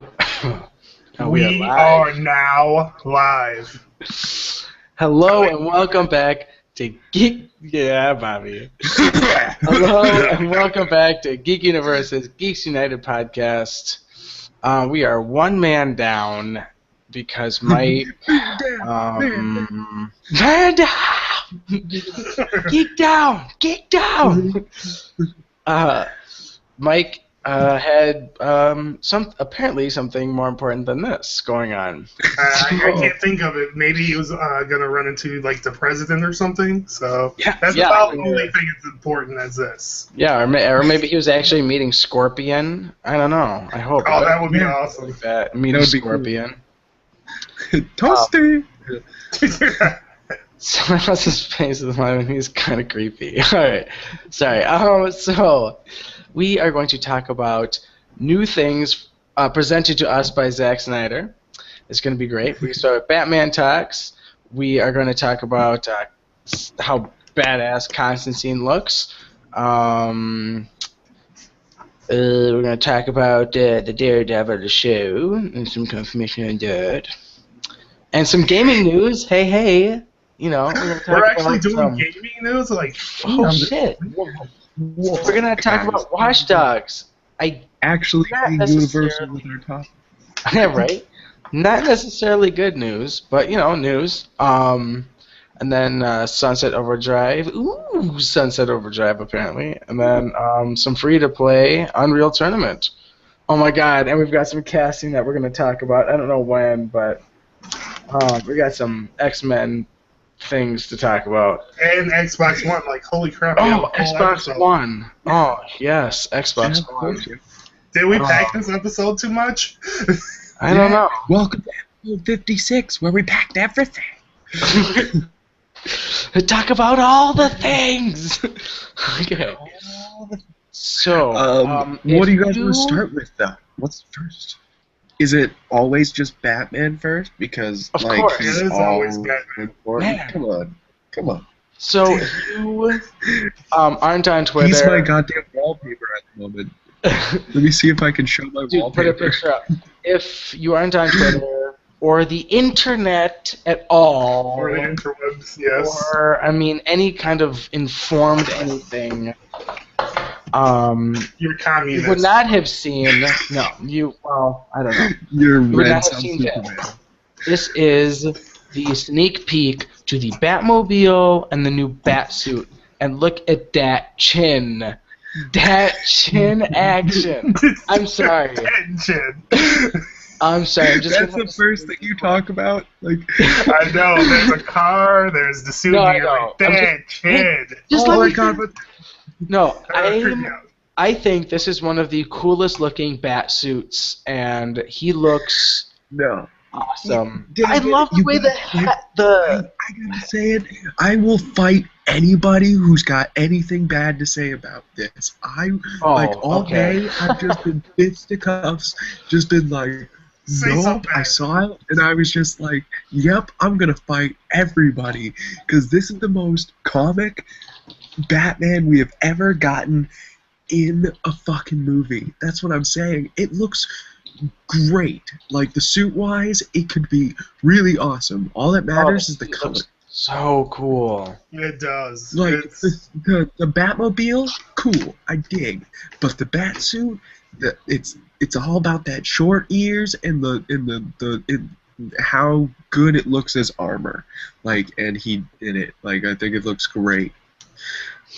We are now live. Hello and welcome back to Geek. Yeah, Bobby. Hello and welcome back to Geek Universe's Geeks United podcast. We are one man down because Mike. Man down. Geek down. Geek down. Mike had apparently something more important than this going on. I can't think of it. Maybe he was gonna run into like the president or something. So that's yeah, about the only thing as important as this. Yeah, or maybe he was actually meeting Scorpion. I don't know. I hope. Oh, that would be awesome. Like that. Meeting Scorpion. Cool. Toaster. Someone else's face is mine. He's kind of creepy. All right, sorry. So we are going to talk about new things presented to us by Zack Snyder. It's going to be great. We start with Batman Talks. We are going to talk about how badass Constantine looks. We're going to talk about the Daredevil show and some confirmation on that. And some gaming news. Hey. You know, we're actually doing gaming news? Like, oh shit. We're going to talk about Watch Dogs. Actually universal with our topic. Yeah, right? Not necessarily good news, but, you know, news. And then Sunset Overdrive. Ooh, Sunset Overdrive, apparently. And then some free-to-play Unreal Tournament. Oh, my God. And we've got some casting that we're going to talk about. I don't know when, but we got some X-Men things to talk about. And Xbox One, like, holy crap. Oh, Xbox One. Oh, yes, Xbox One. Did we pack this episode too much? I don't know. Welcome to episode 56, where we packed everything. Talk about all the things. Okay. So, what do you guys want to start with, though? What's first? Is it always just Batman first? Because, of like, course. he's always Batman. Man. Come on. So, you aren't on Twitter. He's my goddamn wallpaper at the moment. Let me see if I can show my wallpaper. Put a picture up. If you aren't on Twitter, or the internet at all, or the interwebs, yes. Or, I mean, any kind of informed anything, you're communist. You would not have seen. No, well, I don't know. You would not have seen this. This is the sneak peek to the Batmobile and the new Batsuit. And look at that chin. That chin action. I'm sorry. I'm sorry. That's the first thing you talk about. Like, I know. There's a car. There's the suit. No, like, that chin. Oh my God. No, I think this is one of the coolest looking bat suits, and he looks awesome. I love the way I gotta say it. I will fight anybody who's got anything bad to say about this. All day I've just been fisticuffs, just been like, nope, I saw it, and I was just like, yep, I'm gonna fight everybody, because this is the most comic Batman we have ever gotten in a fucking movie. That's what I'm saying. It looks great. Like, the suit-wise, it could be really awesome. All that matters is the color. So cool. It does. Like, the Batmobile, cool, I dig. But the Batsuit, it's all about that short ears and how good it looks as armor. Like, and he in it. Like, I think it looks great.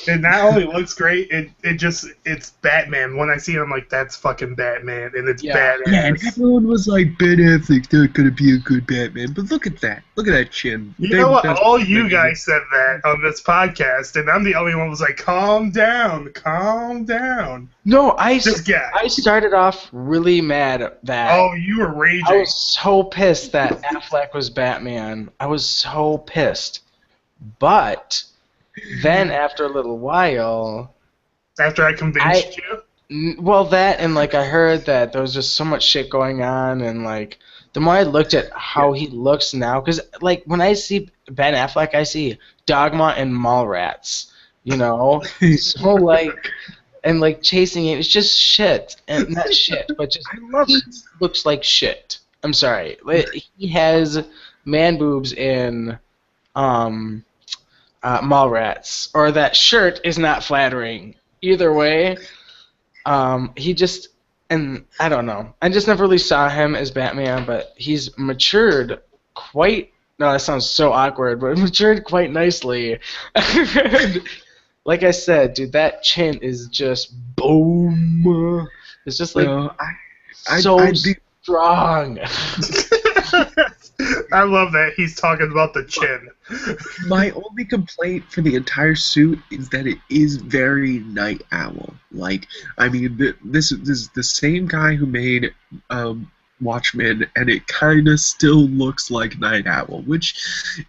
It not only looks great, it's Batman. When I see it, I'm like, that's fucking Batman, and it's badass. Yeah, and everyone was like, Ben Affleck's not gonna be a good Batman, but look at that chin. You know what? All you guys said that on this podcast, and I'm the only one who was like, calm down. No, I started off really mad at that. Oh, you were raging. I was so pissed that Affleck was Batman. I was so pissed. But then, after a little while... After I convinced you? Well, that, and, like, I heard that there was just so much shit going on, and, like, the more I looked at how he looks now... Because, like, when I see Ben Affleck, I see Dogma and Mallrats, you know? So, like, and like chasing it. It's just shit, and not shit, but just I love he it. looks like shit. I'm sorry. He has man boobs in Mallrats, or that shirt is not flattering. Either way, he just, and I don't know. I just never really saw him as Batman, but he's matured quite. No, that sounds so awkward, but matured quite nicely. And like I said, dude, that chin is just boom. It's just like so I do. strong. I love that he's talking about the chin. My only complaint for the entire suit is that it is very Night Owl. Like, I mean, this is the same guy who made Watchmen, and it kind of still looks like Night Owl, which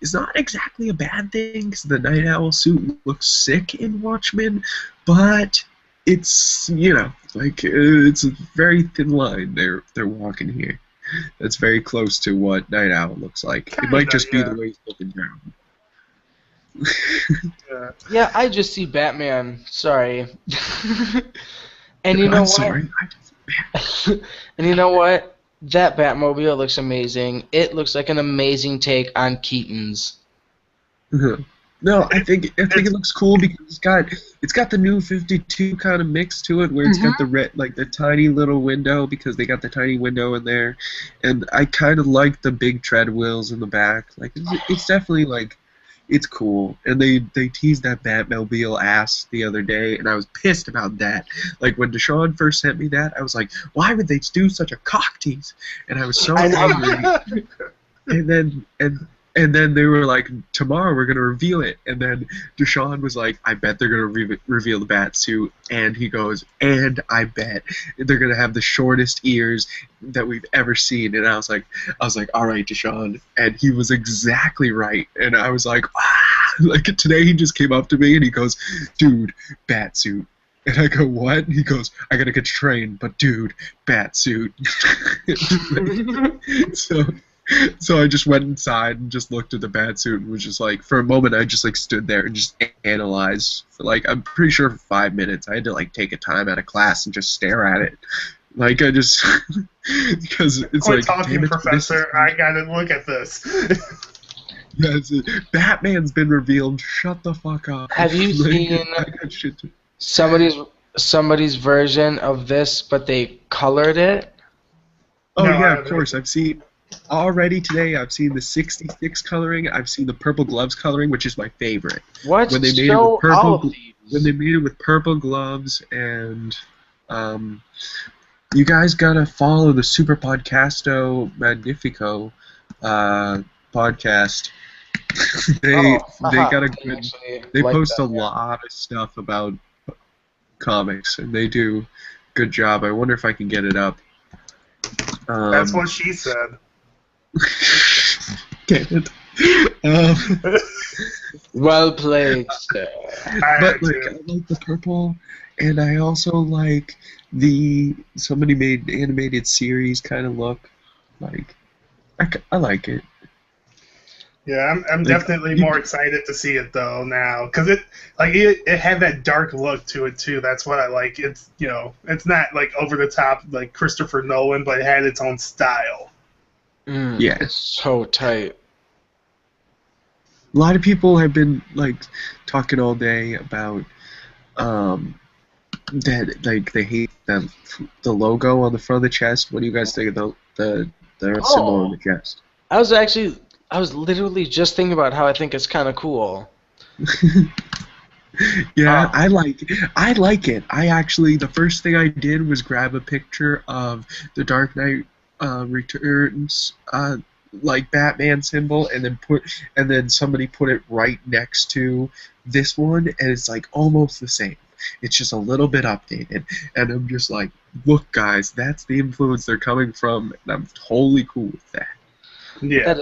is not exactly a bad thing, because the Night Owl suit looks sick in Watchmen, but it's, you know, like, it's a very thin line they're walking here. That's very close to what Night Owl looks like. It might just be the way he's looking down. Yeah, I just see Batman. Sorry. And you know I'm what? sorry. And you know what? That Batmobile looks amazing. It looks like an amazing take on Keaton's. No, I think it looks cool because it's got the new 52 kind of mix to it, where it's got the red, like the tiny little window, because they got the tiny window in there, and I kind of like the big tread wheels in the back. Like it's definitely like it's cool, and they teased that Batmobile ass the other day, and I was pissed about that. Like when Deshaun first sent me that, I was like, why would they do such a cock tease? And I was so angry. And then they were like, tomorrow we're going to reveal it. And then Deshaun was like, I bet they're going to reveal the bat suit. And he goes, and I bet they're going to have the shortest ears that we've ever seen. And I was like, all right, Deshaun. And he was exactly right. And I was like, ah! Like today he just came up to me and he goes, dude, bat suit. And I go, what? And he goes, I got to get trained, but dude, bat suit. So I just went inside and just looked at the Batsuit and was just like, for a moment, I just like stood there and just analyzed for like, I'm pretty sure for 5 minutes. I had to like take a time out of class and just stare at it. Like I just, because it's Quit like, talking, Professor. I gotta look at this. Yes, Batman's been revealed. Shut the fuck up. Have you seen somebody's version of this, but they colored it? Oh No, yeah, of course. I've seen. Already today, I've seen the 66 coloring. I've seen the purple gloves coloring, which is my favorite. What? When they made it with purple, when they made it with purple gloves, and you guys gotta follow the Super Podcasto Magnifico podcast. they got a good. They like post a lot of stuff about comics, and they do a good job. I wonder if I can get it up. That's what she said. Get it. Well played, sir. But like, I like the purple, and I also like the somebody made animated series kind of look. Like, I like it. Yeah, I'm definitely more excited to see it though now, because it had that dark look to it too. That's what I like. It's it's not like over the top like Christopher Nolan, but it had its own style. Yeah, it's so tight. A lot of people have been like talking all day about that like they hate the logo on the front of the chest. What do you guys think of the symbol on the chest? I was literally just thinking about how I think it's kind of cool. Yeah, I like it. I actually, the first thing I did was grab a picture of the Dark Knight Returns like Batman symbol, and then somebody put it right next to this one, and it's like almost the same. It's just a little bit updated, and I'm just like, look, guys, that's the influence they're coming from, and I'm totally cool with that. Yeah,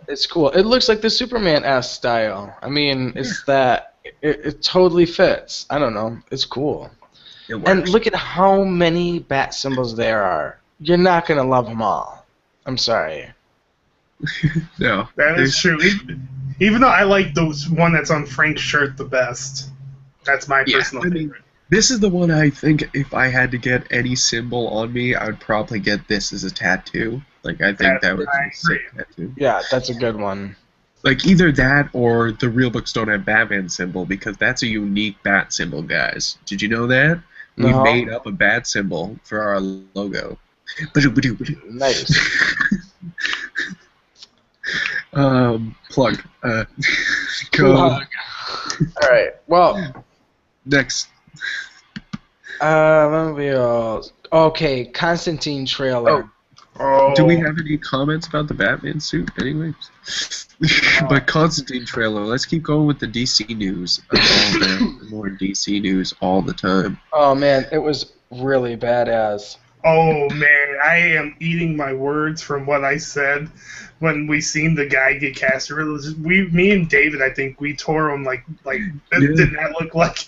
it's cool. It looks like the Superman-esque style. I mean, it totally fits. I don't know. It's cool. And look at how many bat symbols there are. You're not gonna love them all. I'm sorry. No, that is true. Even though I like the one that's on Frank's shirt the best. That's my personal favorite. This is the one I think if I had to get any symbol on me, I would probably get this as a tattoo. Like, I think that would be a sick tattoo. Yeah, that's a good one. Like, either that or the real books don't have Batman symbol, because that's a unique bat symbol, guys. Did you know that? We No. made up a bat symbol for our logo. Nice. Plug. Go. Plug. All right. Well, Next. Okay, Constantine trailer. Oh. Do we have any comments about the Batman suit, anyways? But Constantine trailer. Let's keep going with the DC news. More DC news all the time. Oh man, it was really badass. Oh man, I am eating my words from what I said when we seen the guy get casted. Me and David, I think we tore him like it did not look like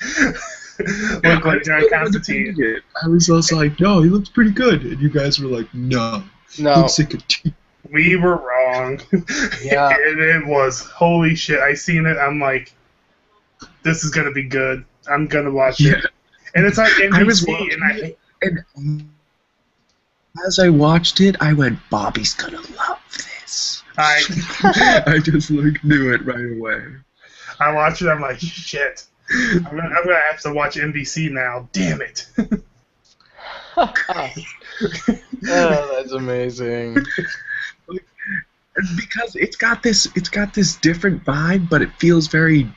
John Constantine. I was also like, no, he looks pretty good, and you guys were like, no, No. looks like a T. We were wrong. Yeah. And it was holy shit. I seen it. I'm like, this is gonna be good. I'm gonna watch it. And it's on NBC, and as I watched it, I went, Bobby's gonna love this. I just knew it right away. I watched it. I'm like, shit. I'm gonna have to watch NBC now. Damn it. Oh, that's amazing. Because it's got this different vibe, but it feels very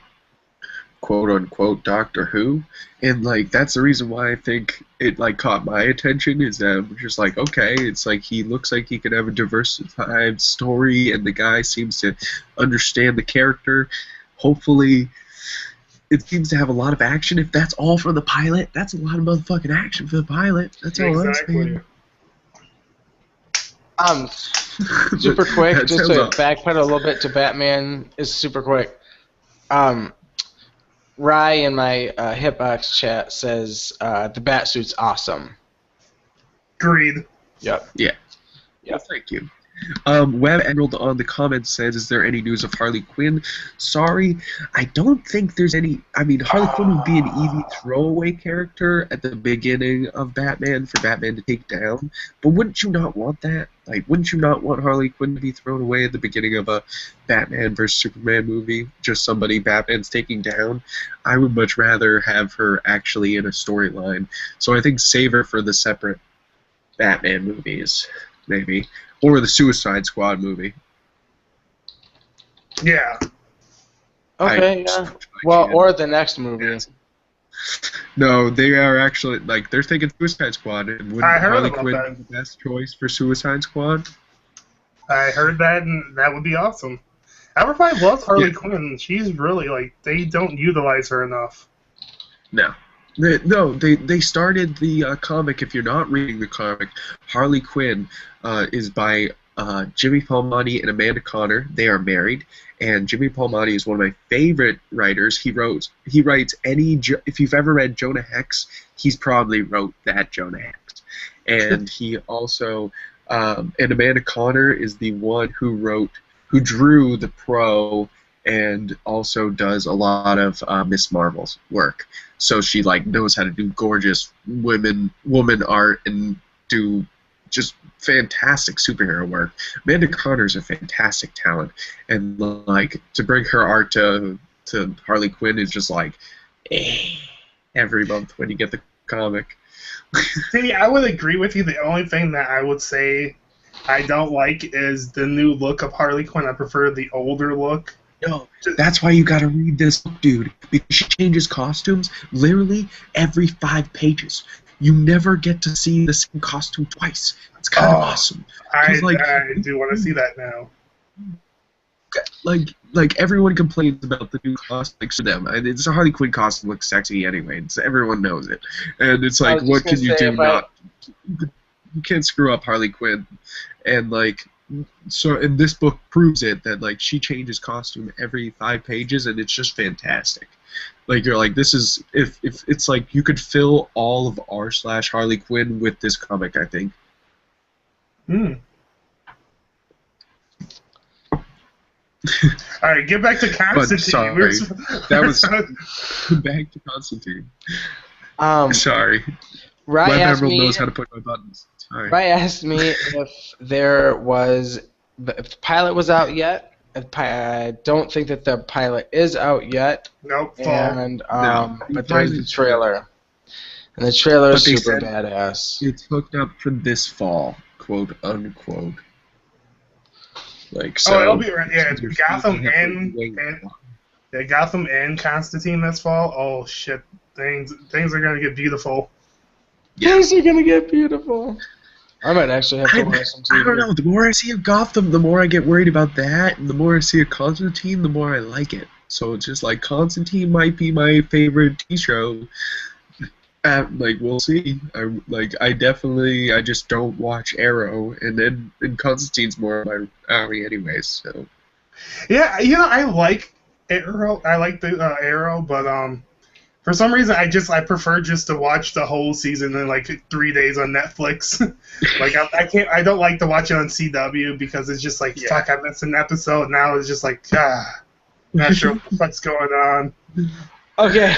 quote unquote Doctor Who, and like that's the reason why I think it like caught my attention, is that I'm just like, okay, it's like he looks like he could have a diversified story, and the guy seems to understand the character. Hopefully it seems to have a lot of action. If that's all for the pilot, that's a lot of motherfucking action for the pilot. That's all I'm saying. Super quick, That just sounds to awesome. backpedal a little bit to Batman is super quick. Rye in my Hitbox chat says the Batsuit's awesome. Agreed. Yep. Yeah. Yep. Thank you. Web Emerald on the comments says, is there any news of Harley Quinn? Sorry, I don't think there's any. I mean, Harley Quinn would be an easy throwaway character at the beginning of Batman for Batman to take down, but wouldn't you not want that? Like, wouldn't you not want Harley Quinn to be thrown away at the beginning of a Batman vs. Superman movie? Just somebody Batman's taking down? I would much rather have her actually in a storyline. So I think save her for the separate Batman movies, maybe. Or the Suicide Squad movie. Yeah. Okay, yeah. Well, or the next movie. No, they are actually, like, they're thinking Suicide Squad, and wouldn't I heard Harley about Quinn that. be the best choice for Suicide Squad? I heard that, and that would be awesome. Everybody loves Harley Yeah. Quinn. She's really, like, they don't utilize her enough. No. They started the comic. If you're not reading the comic, Harley Quinn is by Jimmy Palmiotti and Amanda Conner. They are married, and Jimmy Palmiotti is one of my favorite writers. He writes any. If you've ever read Jonah Hex, he's probably wrote that Jonah Hex, and he also and Amanda Conner is the one who drew the Pro, and also does a lot of Miss Marvel's work. So she like knows how to do gorgeous woman art and do just fantastic superhero work. Amanda Conner's a fantastic talent, and like to bring her art to Harley Quinn is just like every month when you get the comic. See, I would agree with you. The only thing that I would say I don't like is the new look of Harley Quinn. I prefer the older look. No, that's why you gotta read this book, dude. Because she changes costumes literally every 5 pages. You never get to see the same costume twice. It's kind of awesome. I Like, do want to see that now. Like everyone complains about the new costumes for them. And it's a Harley Quinn costume looks sexy anyway. Everyone knows it. And it's like, what can you do? You can't screw up Harley Quinn. And like. So, and this book proves it, that like she changes costume every 5 pages, and it's just fantastic. Like you're like, this is if it's like you could fill all of r/Harley Quinn with this comic, I think. All right, get back to Constantine. But sorry, that was back to Constantine. Sorry. Rye Web asked Emerald me. knows how to put my buttons. Sorry. Rye asked me if the pilot was out yet. I don't think that the pilot is out yet. Nope, fall. And No. but there's the trailer, and the trailer is super badass. It's hooked up for this fall, quote unquote. Like so. Oh, it'll be right. Yeah, Gotham and Constantine this fall. Oh shit, things are gonna get beautiful. Things are gonna get beautiful. I might actually have to watch some TV. I don't know. The more I see of Gotham, the more I get worried about that, and the more I see of Constantine, the more I like it. So it's just like Constantine might be my favorite TV show. Like we'll see. I just don't watch Arrow, and Constantine's more of my alley anyways. So. Yeah, I like Arrow. I like the Arrow, but for some reason I prefer just to watch the whole season in like 3 days on Netflix. Like I don't like to watch it on CW because it's just like fuck, I missed an episode. Now it's just like not sure what's going on. Okay.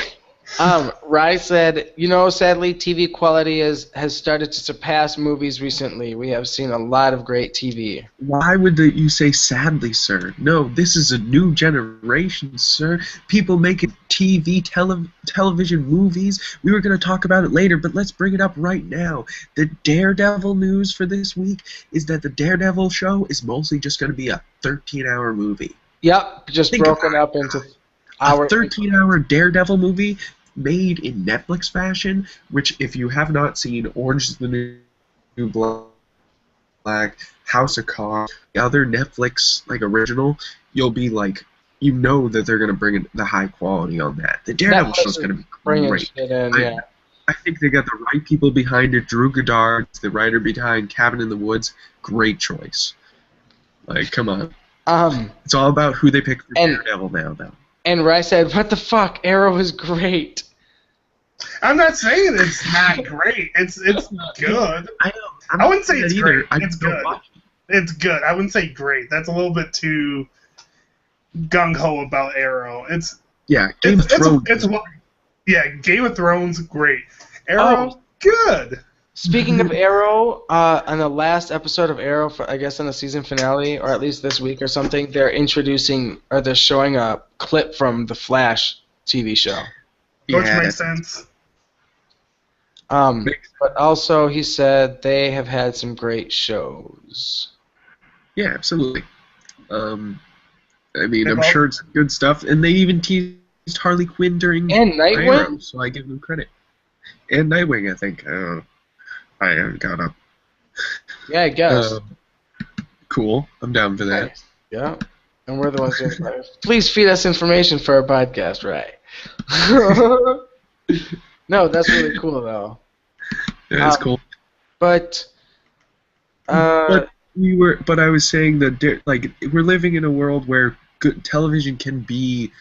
Rye said, sadly, TV quality has started to surpass movies recently. We have seen a lot of great TV. Why would you say sadly, sir? No, this is a new generation, sir. People making television movies. We were going to talk about it later, but let's bring it up right now. The Daredevil news for this week is that the Daredevil show is mostly just going to be a 13-hour movie. Yep, just broken up into hours. A 13-hour Daredevil movie made in Netflix fashion, which if you have not seen Orange is the New Black, House of Cards, the other Netflix original, you'll be like, that they're going to bring in the high quality on that. The Daredevil show is going to be great. I think they got the right people behind it. Drew Goddard, the writer behind Cabin in the Woods, great choice. Like, come on. It's all about who they pick for Daredevil now, though. And Rye said, "What the fuck? Arrow is great." I'm not saying it's not great. It's good. I wouldn't say it's great. It's good. It's good. I wouldn't say great. That's a little bit too gung ho about Arrow. Game of Thrones. Game of Thrones, great. Arrow, good. Speaking of Arrow, on the last episode of Arrow, I guess on the season finale, or at least this week or something, they're showing a clip from the Flash TV show. Which makes sense. But also, he said they have had some great shows. Yeah, absolutely. I'm sure it's good stuff, and they even teased Harley Quinn during Nightwing, Arrow, so I give them credit. And Nightwing, I think. I haven't got up. Yeah, I guess. Cool. I'm down for that. Nice. Yeah. And we're the ones doing it. Please feed us information for our podcast, right? No, that's really cool, though. Yeah, it's cool. But I was saying that we're living in a world where good television can be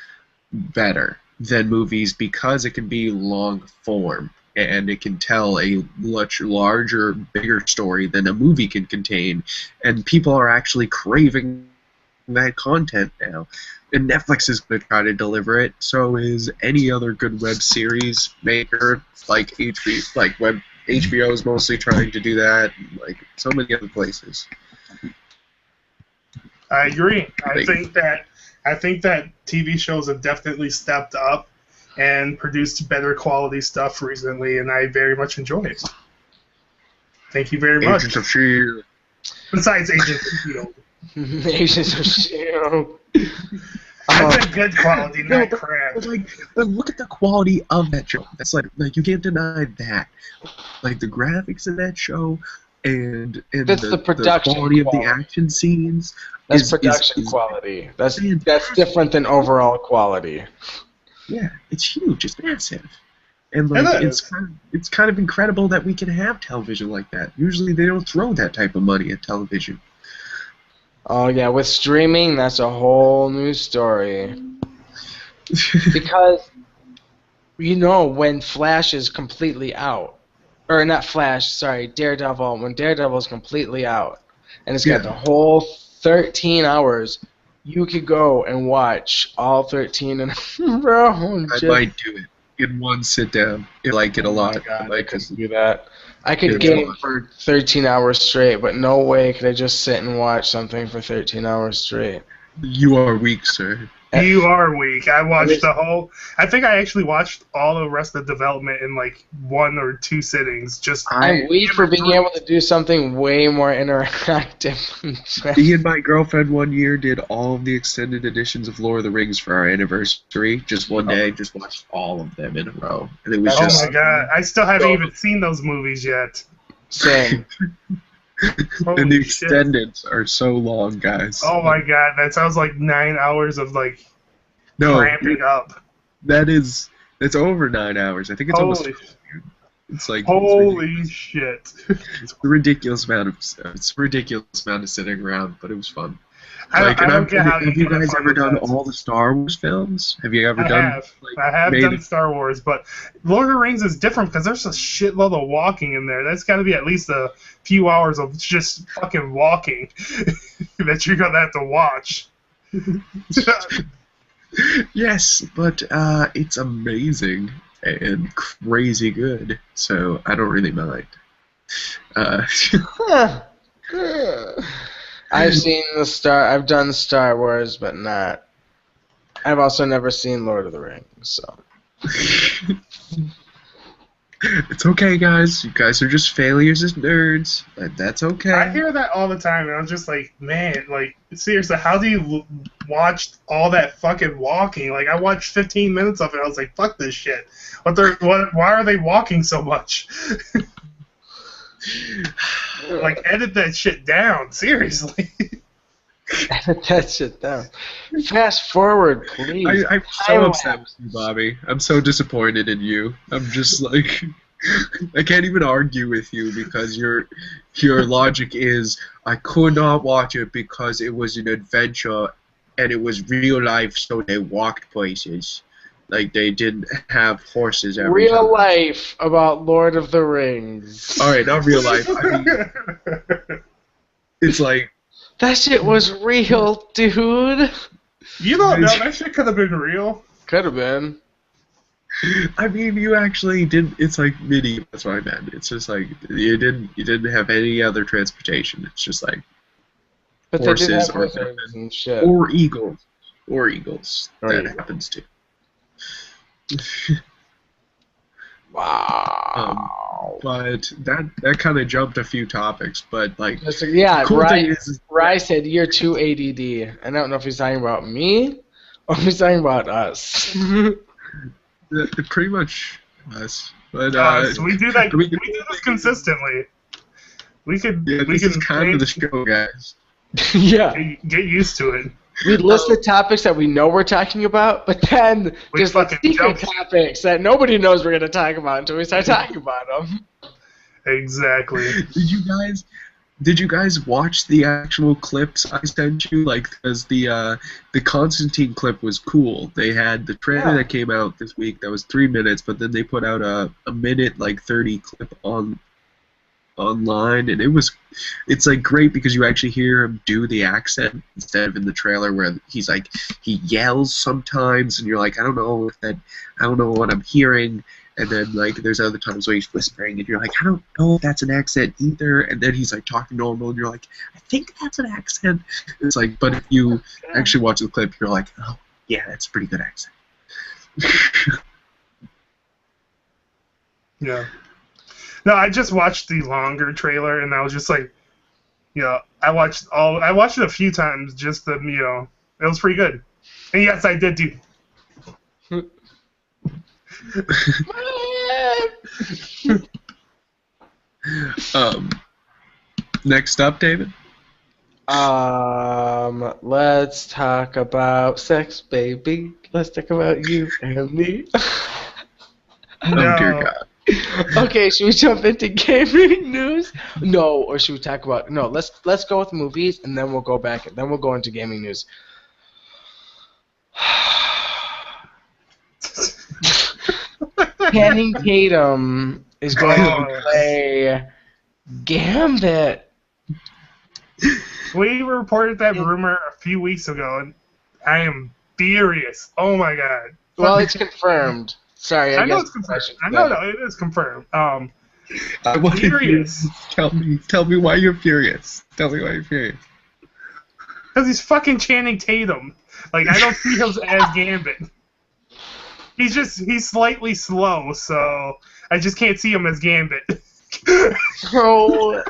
better than movies because it can be long form. And it can tell a much larger, bigger story than a movie can contain. And people are actually craving that content now. And Netflix is going to try to deliver it. So is any other good web series maker, like HBO is mostly trying to do that, like so many other places. I agree. I think that TV shows have definitely stepped up and produced better quality stuff recently, and I very much enjoy it. Thank you very much. Agents of S.H.I.E.L.D. Besides Agents of S.H.I.E.L.D. Agents of S.H.I.E.L.D. That's a good quality, not crap. Look at the quality of that show. That's like you can't deny that. Like the graphics in that show and the production quality of the action scenes. That's production quality. That's different than overall quality. Yeah, it's huge. It's massive, and it's kind of incredible that we can have television like that. Usually, they don't throw that type of money at television. Oh yeah, with streaming, that's a whole new story. Because when Flash is completely out, or not Flash, sorry, Daredevil. When Daredevil is completely out, and it's got the whole 13 hours. You could go and watch all 13 in a row. I might do it. in one sit down. I like it a lot. Oh my God, I I couldn't do that. I could It's game fun. for 13 hours straight, but no way could I just sit and watch something for 13 hours straight. You are weak, sir. You are weak. I watched the whole. I think I actually watched all the rest of Development in like 1 or 2 sittings. I'm weak for being able to do something way more interactive. Me and my girlfriend one year did all of the extended editions of Lord of the Rings for our anniversary. Just one day, just watched all of them in a row, and it was Oh just. my god! I still haven't even seen those movies yet. Same. And the extended are so long, guys. Oh my god, that sounds like 9 hours of like cramping up. That's over 9 hours. I think it's almost. It's like holy shit! It's a ridiculous amount of sitting around, but it was fun. I don't get how have you guys ever done all the Star Wars films? Have you ever done? I have done Star Wars, but Lord of the Rings is different because there's a shitload of walking in there. That's got to be at least a few hours of just fucking walking that you're gonna have to watch. Yes, but it's amazing and crazy good, so I don't really mind. I've done Star Wars, but not. I've also never seen Lord of the Rings, so. It's okay, guys. You guys are just failures as nerds, but that's okay. I hear that all the time, and I'm just like, man, like, seriously, how do you watch all that fucking walking? Like, I watched 15 minutes of it, I was like, fuck this shit. Why are they walking so much? Like, edit that shit down, seriously. Edit that shit down. Fast forward, please. I'm so upset with you, Bobby. I'm so disappointed in you. I'm just like, I can't even argue with you because your logic is, I could not watch it because it was an adventure and it was real life, so they walked places. Like, they didn't have horses every time. Real life about Lord of the Rings. Alright, not real life. I mean, it's like... That shit was real, dude. You don't know, that shit could have been real. Could have been. I mean, you actually didn't... It's like medieval, that's what I meant. It's just like, you didn't have any other transportation. It's just like... But horses they did have or horses and shit. Or eagles. Or eagles. That happens too. Wow. But that kind of jumped a few topips, but like yeah, cool Rye said you're too ADD. I don't know if he's talking about me or if he's talking about us. Pretty much us. But so we do that. We do this consistently. We could. Yeah, we this can is kind of the show, guys. Yeah. Get used to it. We list the topics that we know we're talking about, but then there's like secret topics that nobody knows we're going to talk about until we start talking about them. Exactly. Did you guys watch the actual clips I sent you? Like, because the Constantine clip was cool. They had the trailer that came out this week that was 3 minutes, but then they put out a minute, like 30 clip online, and it's like great because you actually hear him do the accent instead of in the trailer where he's like, he yells sometimes and you're like, I don't know what I'm hearing, and then like there's other times where he's whispering and you're like, I don't know if that's an accent either, and then he's like talking normal and you're like, I think that's an accent. It's like, but if you actually watch the clip, you're like, oh yeah, that's a pretty good accent. Yeah. No, I just watched the longer trailer, and I was just like, I watched it a few times just to, it was pretty good. And yes, I did do. Next up, David. Let's talk about sex, baby. Let's talk about you and me. No. Oh dear God. Okay, should we jump into gaming news? No, or should we talk about... No, let's go with movies, and then we'll go back, and then we'll go into gaming news. Channing Tatum is going to play Gambit. We reported that rumor a few weeks ago, and I am furious. Oh my god. Well, it's confirmed. Sorry, I know guess it's confirmed. I know it is confirmed. I want Furious. Tell me why you're furious. Tell me why you're furious. Because he's fucking Channing Tatum. Like, I don't see him as Gambit. He's slightly slow, so I just can't see him as Gambit. So,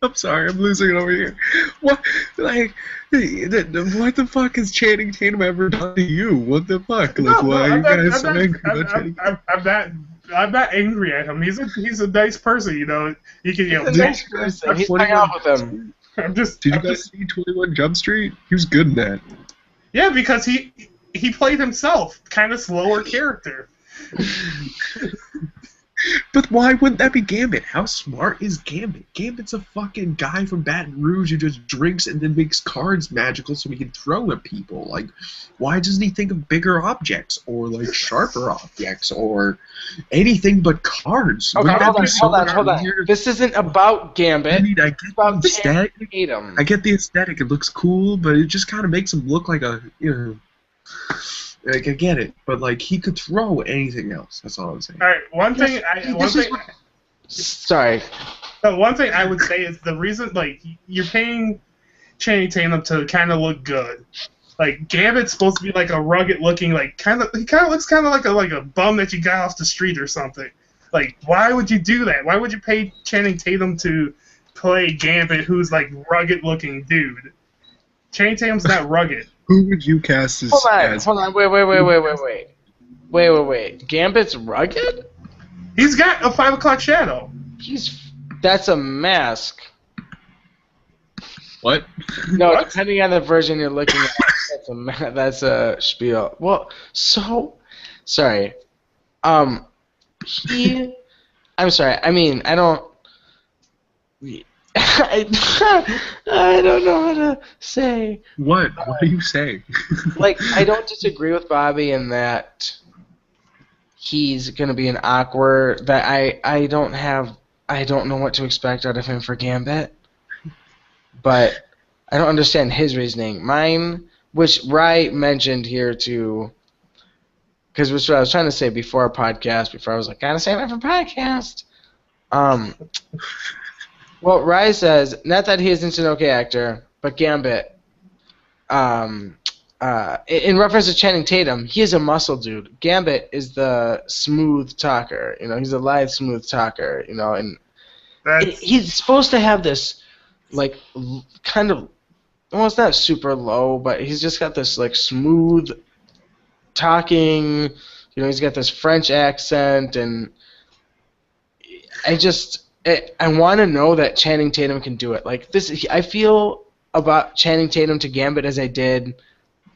I'm sorry, I'm losing it over here. What, like, what the fuck has Channing Tatum ever done to you? What the fuck? Like, why are you guys so angry about Channing Tatum? I'm not angry at him. He's a nice person, you know. He can, you know. he's a nice person. He's hanging out with him. Did you guys see 21 Jump Street? He was good in that. Yeah, because he played himself, kind of slower character. But why wouldn't that be Gambit? How smart is Gambit? Gambit's a fucking guy from Baton Rouge who just drinks and then makes cards magical so he can throw at people. Like, why doesn't he think of bigger objects or like sharper objects or anything but cards? Okay, hold on. This isn't about Gambit. I mean, I get about the aesthetic. Tatum. I get the aesthetic. It looks cool, but it just kind of makes him look like a, you know. Like, I get it, but like he could throw anything else. That's all I'm saying. All right, one thing I would say is the reason, like, you're paying Channing Tatum to kind of look good. Like, Gambit's supposed to be like a rugged looking, like, he kind of looks like a bum that you got off the street or something. Like, why would you do that? Why would you pay Channing Tatum to play Gambit, who's like rugged looking dude? Channing Tatum's not rugged. Who would you cast as? Hold on. Wait. Gambit's rugged? He's got a 5 o'clock shadow. That's a mask. What? No, What? depending on the version you're looking at, that's a spiel. Well, sorry. I'm sorry. I mean, I don't know how to say. What? What do you say? Like, I don't disagree with Bobby in that he's gonna be an awkward. That I don't know what to expect out of him for Gambit, but I don't understand his reasoning. Mine, which Rye mentioned here too, because what I was trying to say before our podcast. Before I was like, gotta save it for podcast. Well, Rye says, not that he isn't an okay actor, but Gambit, in reference to Channing Tatum, he is a muscle dude. Gambit is the smooth talker, you know, he's a lithe, smooth talker, you know, and he's supposed to have this, like, kind of, well, it's not super low, but he's just got this, like, smooth talking, you know, he's got this French accent, and I want to know that Channing Tatum can do it. Like this, I feel about Channing Tatum to Gambit as I did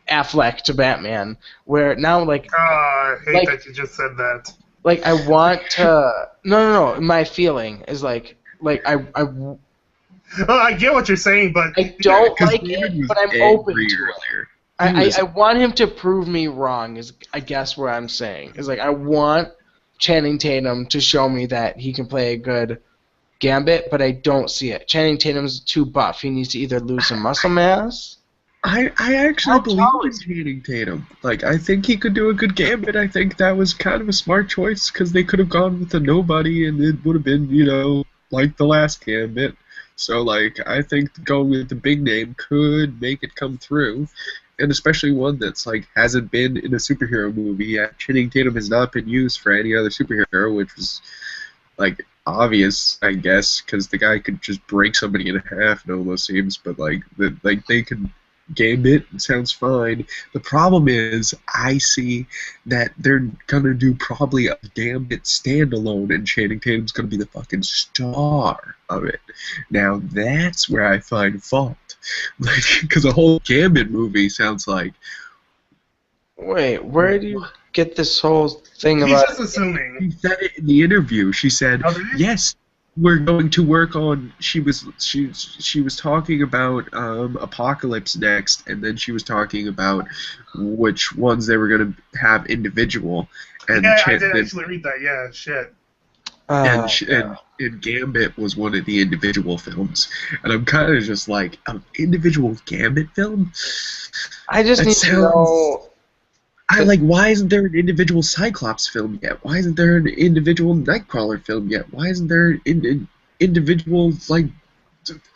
Affleck to Batman, where now like. I hate that you just said that. Like I want to. No. My feeling is like I. Well, I get what you're saying, but I don't like it, but I'm open to it. I want him to prove me wrong. Is I guess what I'm saying is like I want Channing Tatum to show me that he can play a good Gambit, but I don't see it. Channing Tatum's too buff. He needs to either lose some muscle mass. I actually believe in Channing Tatum. Like, I think he could do a good Gambit. I think that was kind of a smart choice because they could have gone with a nobody and it would have been, you know, like the last Gambit. So, like, I think going with the big name could make it come through. And especially one that's, like, hasn't been in a superhero movie yet. Channing Tatum has not been used for any other superhero, which was, like, obvious, I guess, because the guy could just break somebody in half, it almost seems, but like they could Gambit, it sounds fine. The problem is, I see that they're gonna do probably a Gambit standalone, and Channing Tatum's gonna be the fucking star of it. Now that's where I find fault, like, because a whole Gambit movie sounds like. Wait, where do you get this whole thing He's about? just assuming. She said it in the interview. She said, "Yes, we're going to work on." She was talking about Apocalypse next, and then she was talking about which ones they were going to have individual. And Yeah, I did actually read that. Yeah, shit. And Gambit was one of the individual films, and I'm kind of just like, an individual Gambit film. I just need to know. Why isn't there an individual Cyclops film yet? Why isn't there an individual Nightcrawler film yet? Why isn't there an individual, like,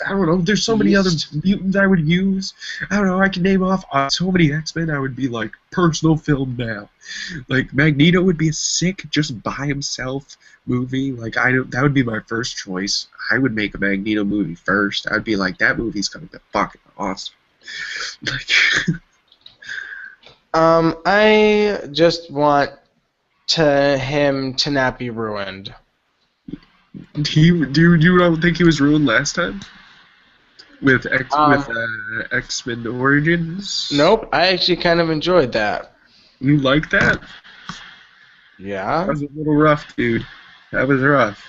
I don't know, there's so many other mutants I would use. I don't know, I can name off so many X-Men. I would be like, personal film now. Like, Magneto would be a sick, just by himself movie. Like, that would be my first choice. I would make a Magneto movie first. I'd be like, that movie's gonna be fucking awesome. Like... I just want him to not be ruined. You don't think he was ruined last time? With X-Men Origins? Nope, I actually kind of enjoyed that. You like that? Yeah. That was a little rough, dude. That was rough.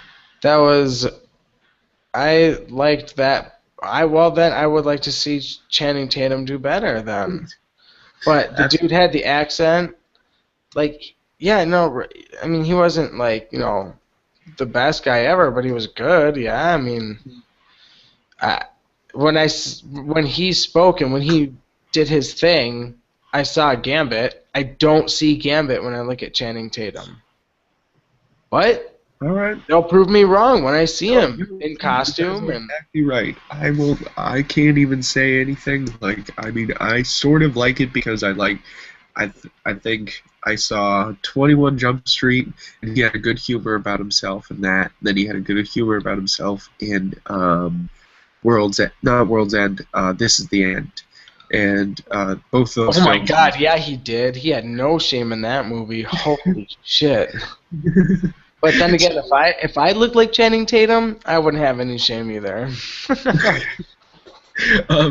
I liked that. I would like to see Channing Tatum do better then. But the dude had the accent. Like, yeah, no, I mean, he wasn't, like, you know, the best guy ever, but he was good. Yeah, I mean, when he spoke and when he did his thing, I saw Gambit. I don't see Gambit when I look at Channing Tatum. What? All right. They'll prove me wrong when I see him in costume. You're exactly right. I can't even say anything. Like, I mean, I sort of like it because I think I saw 21 Jump Street, and he had a good humor about himself in that. Then he had a good humor about himself in World's End. This Is the End, and both of those. Oh my God! Yeah, he did. He had no shame in that movie. Holy shit! But then again, if I looked like Channing Tatum, I wouldn't have any shame either.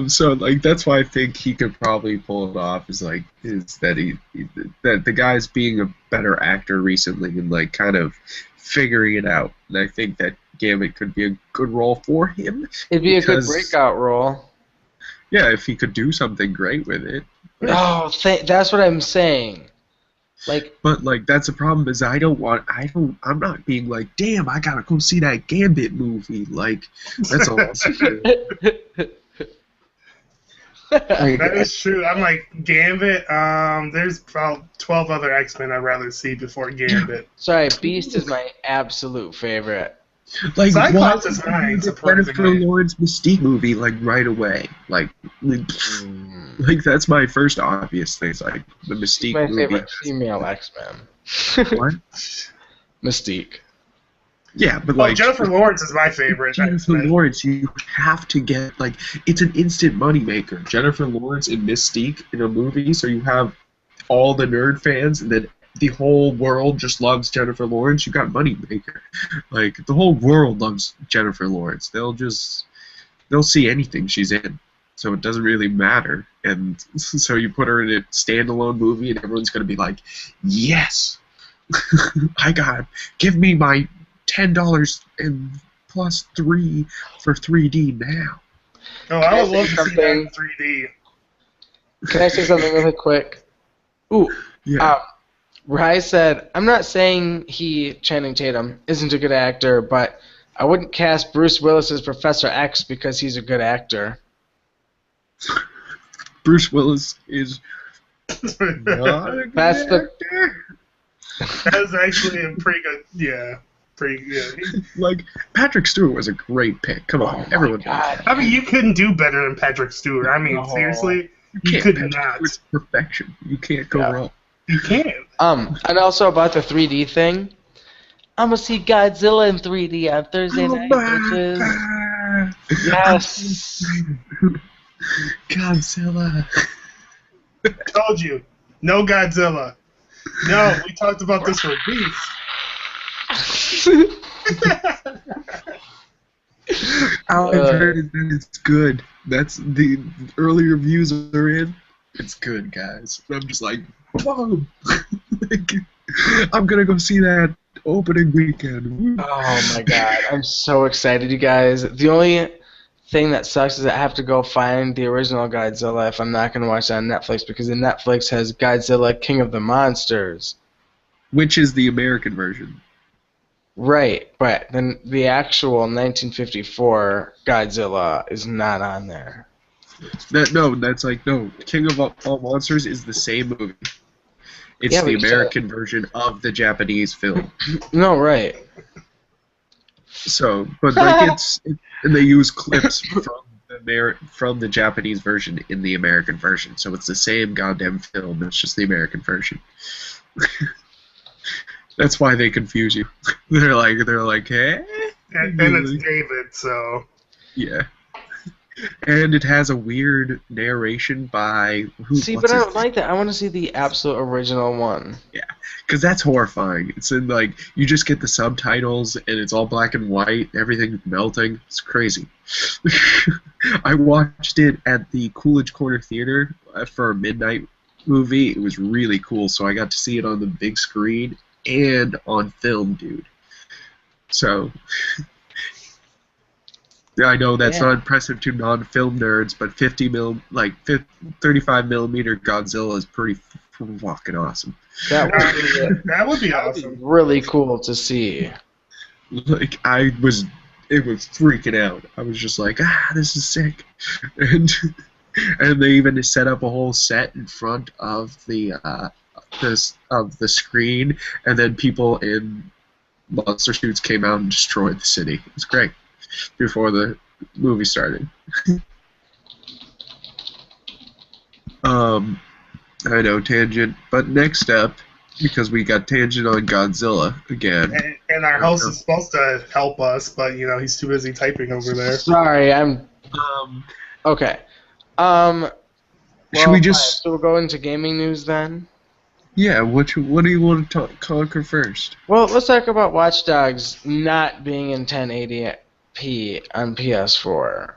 So like that's why I think he could probably pull it off. Is that the guy's being a better actor recently and like kind of figuring it out. And I think that Gambit could be a good role for him. It'd be a good breakout role. Yeah, if he could do something great with it. Oh, that's what I'm saying. But that's the problem is I'm not being like, damn, I gotta go see that Gambit movie. Like, that's all. That is true. I'm like, Gambit, there's probably 12 other X-Men I'd rather see before Gambit. Sorry, Beast is my absolute favorite. Like, Cyclops is mine, Jennifer Lawrence Mystique movie, like, right away. Like, that's my first obvious thing. It's like, the Mystique movie. My favorite female X-Men. What? Mystique. Yeah, but like Jennifer Lawrence is my favorite. Jennifer Lawrence, you have to get it's an instant moneymaker. Jennifer Lawrence and Mystique in a movie, so you have all the nerd fans, and then the whole world just loves Jennifer Lawrence. You got moneymaker. Like the whole world loves Jennifer Lawrence. They'll see anything she's in, so it doesn't really matter. And so you put her in a standalone movie, and everyone's gonna be like, yes, give me my $10 and plus 3 for 3D now. Oh, I would love to see that in 3D. Can I say something really quick? Ooh. Yeah. Rye said, I'm not saying Channing Tatum, isn't a good actor, but I wouldn't cast Bruce Willis as Professor X because he's a good actor. Bruce Willis is not a good actor. That's actually a pretty good, yeah. Pretty good. Like, Patrick Stewart was a great pick. Come on, everyone. I mean, you couldn't do better than Patrick Stewart. I mean, seriously, you could not. It's perfection. You can't go wrong. You can't. And also about the 3D thing, I'm gonna see Godzilla in 3D on Thursday night, bitches. Yes. Godzilla. Told you, no Godzilla. No, we talked about this for weeks. All I've heard is that it's good. That's the early reviews are in. It's good, guys. I'm just like, whoa! I'm gonna go see that opening weekend. Oh my god, I'm so excited, you guys. The only thing that sucks is I have to go find the original Godzilla if I'm not gonna watch it on Netflix, because the Netflix has Godzilla King of the Monsters, which is the American version. Right, but then the actual 1954 Godzilla is not on there. No, King of All Monsters is the same movie. It's Yeah, the but you said American version of the Japanese film. no, right. So, but like and they use clips from the Japanese version in the American version. So it's the same goddamn film. It's just the American version. That's why they confuse you. they're like, hey, And it's David, so yeah. And it has a weird narration by See, but I don't like that. I want to see the absolute original one. Yeah, because that's horrifying. It's in like you just get the subtitles and it's all black and white. Everything's melting. It's crazy. I watched it at the Coolidge Corner Theater for a midnight movie. It was really cool. So I got to see it on the big screen and on film, dude. So. I know that's not impressive to non-film nerds, but 35 millimeter Godzilla is pretty fucking awesome. That would be awesome. Really cool to see. Like it was freaking out. I was just like, this is sick, and they even set up a whole set in front of the screen, and then people in monster suits came out and destroyed the city. It was great. Before the movie started. I know, tangent. But next up, because we got tangent on Godzilla again. And our host is supposed to help us, but he's too busy typing over there. Sorry, I'm. Okay. Should we just? So we'll go into gaming news then. Yeah. What do you want to conquer first? Well, let's talk about Watch Dogs not being in 1080p on PS4.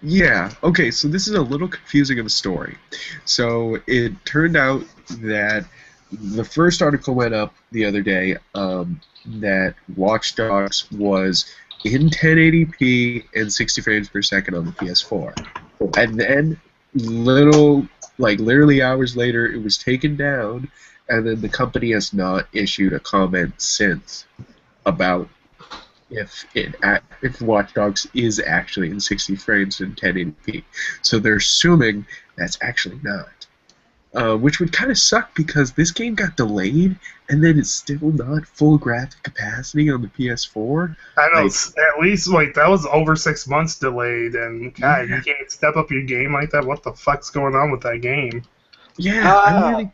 Yeah, okay, so this is a little confusing of a story. So it turned out that the first article went up the other day that Watch Dogs was in 1080p and 60 frames per second on the PS4. And then literally hours later, it was taken down, and then the company has not issued a comment since about if Watch Dogs is actually in 60 frames and 1080p. So they're assuming that's actually not. Which would kind of suck because this game got delayed and then it's still not full graphic capacity on the PS4. I know, at least that was over 6 months delayed, and God, you can't step up your game like that? What the fuck's going on with that game? Yeah,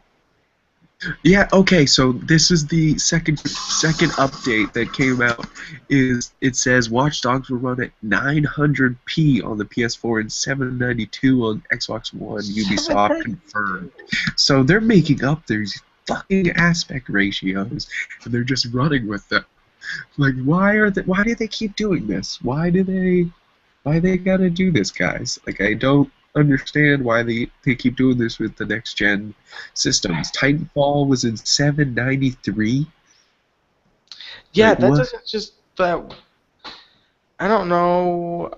Yeah, okay, so this is the second update that came out. It says Watch Dogs will run at 900p on the PS4 and 792 on Xbox One. Ubisoft confirmed. So they're making up these fucking aspect ratios, and they're just running with them. Like, why do they keep doing this? Why they gotta do this, guys? Like, I don't understand why they keep doing this with the next gen systems. Titanfall was in 793. Yeah, like, that doesn't just that. I don't know.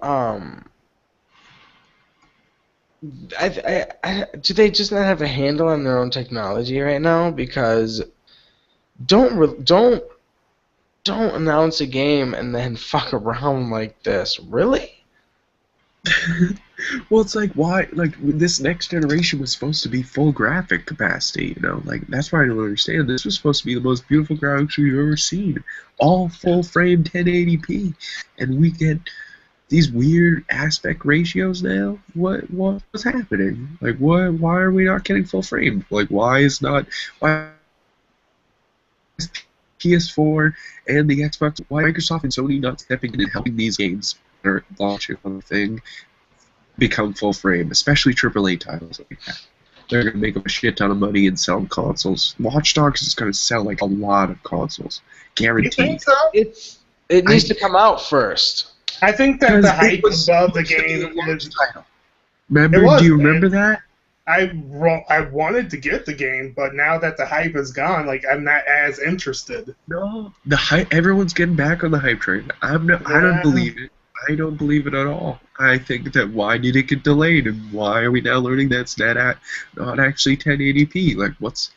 Do they just not have a handle on their own technology right now? Because don't announce a game and then fuck around like this. Really? Well, it's like, why? Like, this next generation was supposed to be full graphic capacity, Like, that's why I don't understand. This was supposed to be the most beautiful graphics we've ever seen. All full frame 1080p. And we get these weird aspect ratios now? What's happening? Like, why are we not getting full frame? Like, why is PS4 and the Xbox, why Microsoft and Sony not stepping in and helping these games that are launching on the thing become full frame, especially AAA titles like that? They're going to make a shit ton of money and sell consoles. Watch Dogs is going to sell like a lot of consoles, guaranteed. You think so? It needs to come out first. I think that the hype above the game was. Do you remember that? I wanted to get the game, but now that the hype is gone, like, I'm not as interested. No, the hype. Everyone's getting back on the hype train. I don't believe it. I don't believe it at all. I think that why did it get delayed, and why are we now learning that's not actually 1080p? Like, what's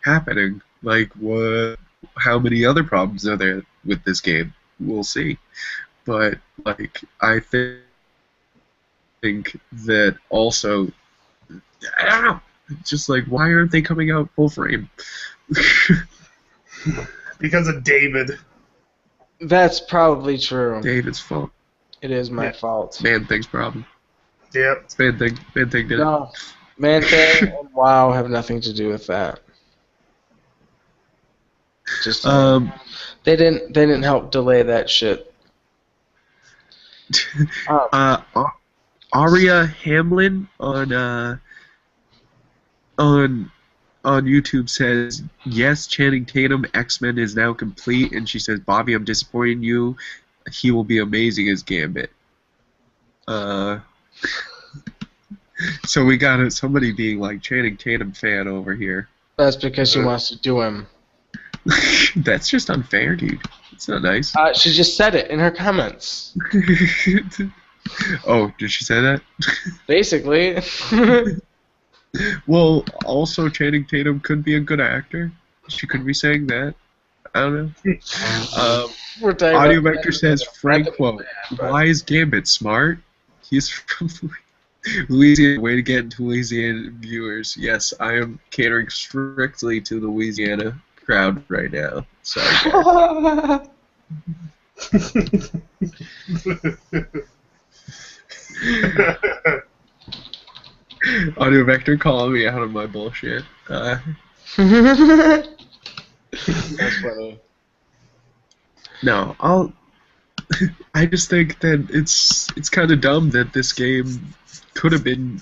happening? Like, what? How many other problems are there with this game? We'll see. But like, I think that also, It's just like, why aren't they coming out full frame? Because of David. That's probably true. David's fault. It is my fault. Man Thing's problem. Yep. It's Man Thing. Man Thing did it. No. Man Thing and WoW have nothing to do with that. Just they didn't help delay that shit. Aria Hamlin on YouTube says, yes, Channing Tatum X-Men is now complete, and she says, Bobby, I'm disappointing you. He will be amazing as Gambit. So we got somebody being like Channing Tatum fan over here. That's because she wants to do him. That's just unfair, dude. It's not nice. She just said it in her comments. Oh, did she say that? Basically. Well, also Channing Tatum could be a good actor. She could be saying that. I don't know. Audio Vector says, Frank quote, why is Gambit smart? He's from Louisiana. Way to get into Louisiana viewers. Yes, I am catering strictly to the Louisiana crowd right now. Sorry, guys. Audio Vector calling me out of my bullshit. That's funny. No, I just think that it's kind of dumb that this game could have been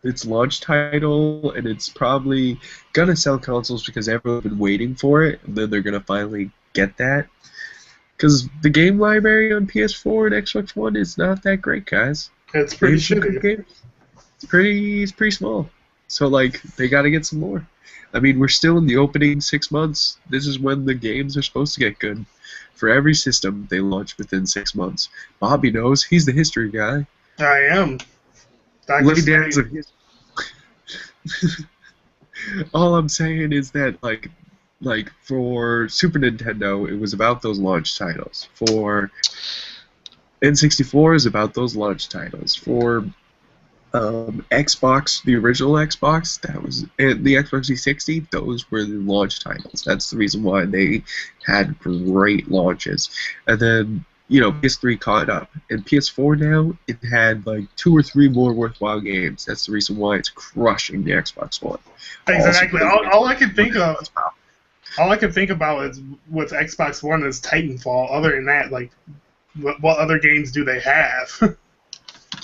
its launch title, and it's probably gonna sell consoles because everyone's been waiting for it, and then they're gonna finally get that. Because the game library on PS4 and Xbox One is not that great, guys. It's pretty shitty. It's pretty small. So like they gotta get some more. I mean, we're still in the opening 6 months. This is when the games are supposed to get good. For every system, they launch within 6 months. Bobby knows. He's the history guy. I am. All I'm saying is that, like for Super Nintendo, it was about those launch titles. For N64, is about those launch titles. For Xbox, the original Xbox, and the Xbox 360, those were the launch titles. That's the reason why they had great launches. And then, PS3 caught up. And PS4 now, it had like 2 or 3 more worthwhile games. That's the reason why it's crushing the Xbox One. Exactly. All I can think about is with Xbox One is Titanfall. Other than that, like, what other games do they have?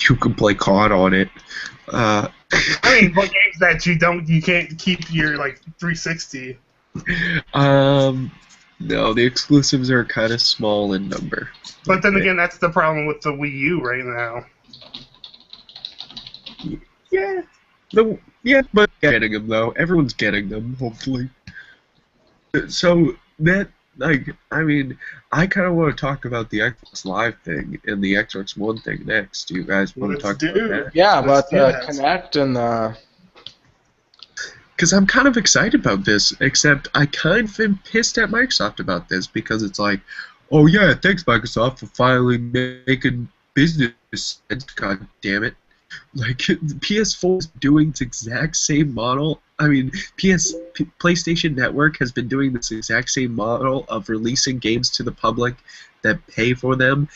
You can play COD on it. I mean, what games that you can't keep your like 360? No, the exclusives are kind of small in number. But then again, that's the problem with the Wii U right now. Yeah, but getting them though. Everyone's getting them, hopefully. So that, I kind of want to talk about the Xbox Live thing and the Xbox One thing next. Do you guys want to talk about that? Yeah, about the Kinect and the... Because I'm kind of excited about this, except I kind of am pissed at Microsoft about this, because it's like, oh yeah, thanks Microsoft for finally making business sense, god damn it. Like, PS4 is doing the exact same model. I mean, PlayStation Network has been doing this exact same model of releasing games to the public that pay for them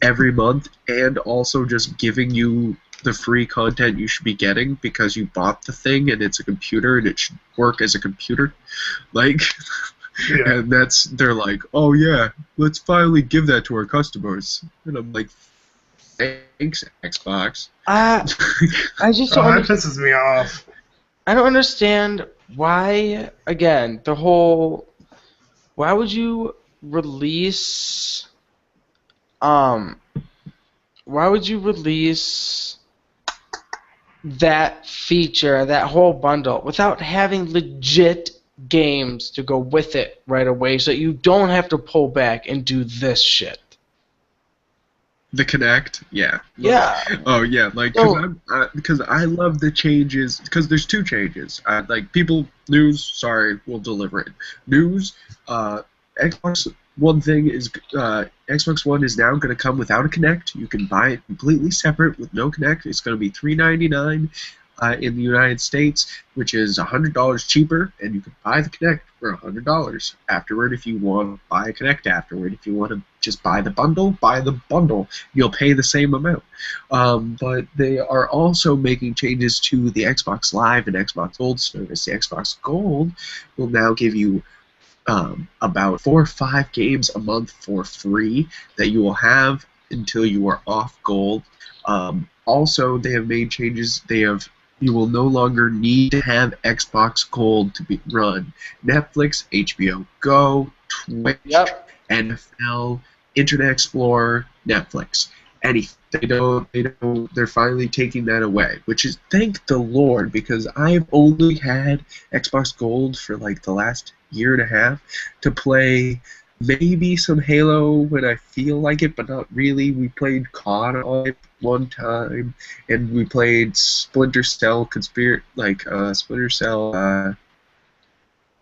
every month, and also just giving you the free content you should be getting because you bought the thing and it's a computer and it should work as a computer. Like, yeah. And they're like, oh yeah, let's finally give that to our customers. And I'm like, thanks, Xbox. I just don't that pisses me off. I don't understand why, again, why would you release that feature, that whole bundle, without having legit games to go with it right away so that you don't have to pull back and do this shit? The Kinect, yeah. Yeah. Oh yeah, like because I love the changes. Because there's 2 changes. News. Sorry, we'll deliver it. News. Xbox One thing is Xbox One is now going to come without a Kinect. You can buy it completely separate with no Kinect. It's going to be $399. in the United States, which is $100 cheaper, and you can buy the Kinect for $100 afterward if you want to buy a Kinect afterward. If you want to just buy the bundle. You'll pay the same amount. But they are also making changes to the Xbox Live and Xbox Gold service. The Xbox Gold will now give you about 4 or 5 games a month for free that you will have until you are off Gold. Also, they have made changes. You will no longer need to have Xbox Gold to run Netflix, HBO Go, Twitch, NFL, Internet Explorer, Netflix. They're finally taking that away, which is, thank the Lord, because I've only had Xbox Gold for like the last year and a half to play maybe some Halo when I feel like it, but not really. We played COD on it one time, and we played Splinter Cell Splinter Cell.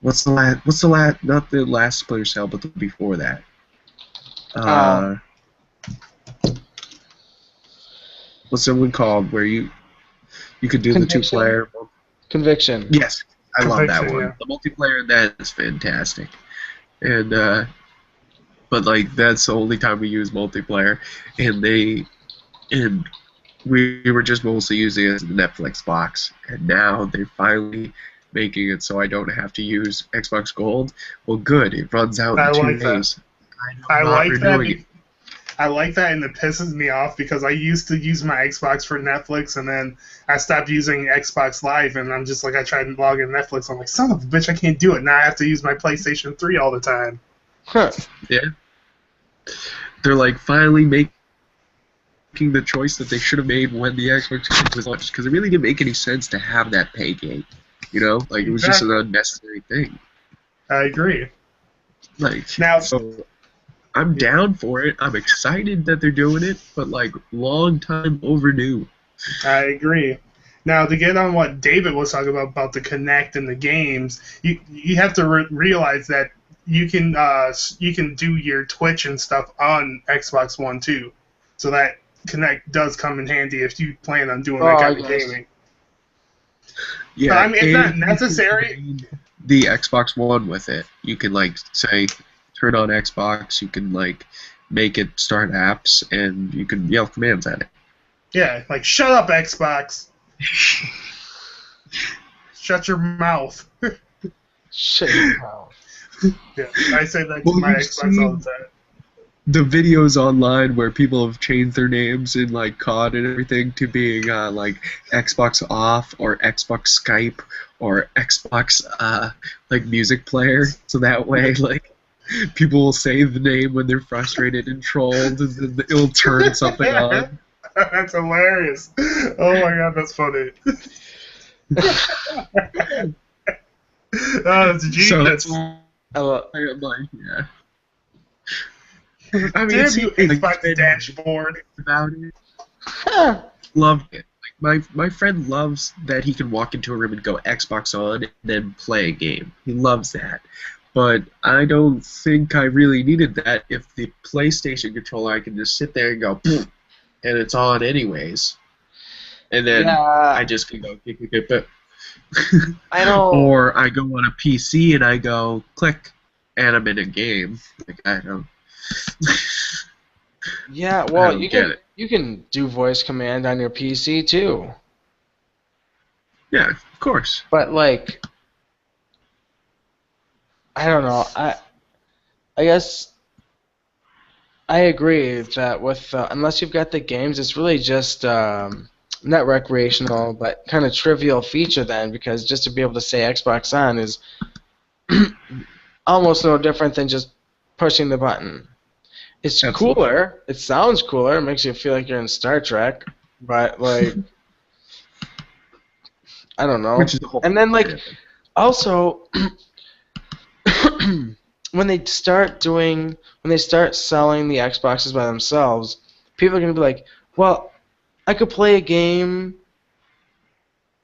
What's the last? Not the last Splinter Cell, but the before that. What's the one called where you could do the 2-player? Conviction. Yes, I love that one. Yeah. The multiplayer in that is fantastic, and but like that's the only time we use multiplayer, and we were just mostly using it as the Netflix box, and now they're finally making it so I don't have to use Xbox Gold. Well, good, it runs out in 2 days. I like that. I like that, and it pisses me off because I used to use my Xbox for Netflix, and then I stopped using Xbox Live, and I'm just like, I tried to log in Netflix. I'm like, son of a bitch, I can't do it. Now I have to use my PlayStation 3 all the time. Huh. Yeah. They're like finally making the choice that they should have made when the Xbox was launched, because it really didn't make any sense to have that pay gate. You know, like it was just an unnecessary thing. I agree. Like now, so I'm down for it. I'm excited that they're doing it, but like long time overdue. I agree. Now, to get on what David was talking about the Kinect and the games, you have to realize that you can do your Twitch and stuff on Xbox One too, so that Kinect does come in handy if you plan on doing that kind of gaming. Yeah, but, I mean, it's not necessary. The Xbox One with it, you can like say turn on Xbox. You can like make it start apps, and you can yell commands at it. Yeah, like shut up, Xbox. Shut your mouth. Shut your mouth. Yeah, I say that to my Xbox all the time. The videos online where people have changed their names in like COD and everything to being like Xbox Off or Xbox Skype or Xbox like music player, so that way like people will say the name when they're frustrated and trolled, and then it'll turn something on. That's hilarious. Oh my god, that's funny. Oh, it's genius. So I'm like, yeah. I mean, damn you, Xbox dashboard. About it. Loved it. Like my friend loves that he can walk into a room and go Xbox on and then play a game. He loves that. But I don't think I really needed that if the PlayStation controller I can just sit there and go and it's on anyways. And then I just can go I don't. Or I go on a PC and I go click and I'm in a game. Like I don't. Yeah, well, you can do voice command on your PC too. Yeah, of course. But like, I don't know. I guess I agree that with unless you've got the games, it's really just not recreational, but kind of trivial feature then, because just to be able to say Xbox on is almost no different than just pushing the button. It's cooler. It sounds cooler. It makes you feel like you're in Star Trek. But, like, I don't know. And then, like, also, when they start selling the Xboxes by themselves, people are going to be like, well, I could play a game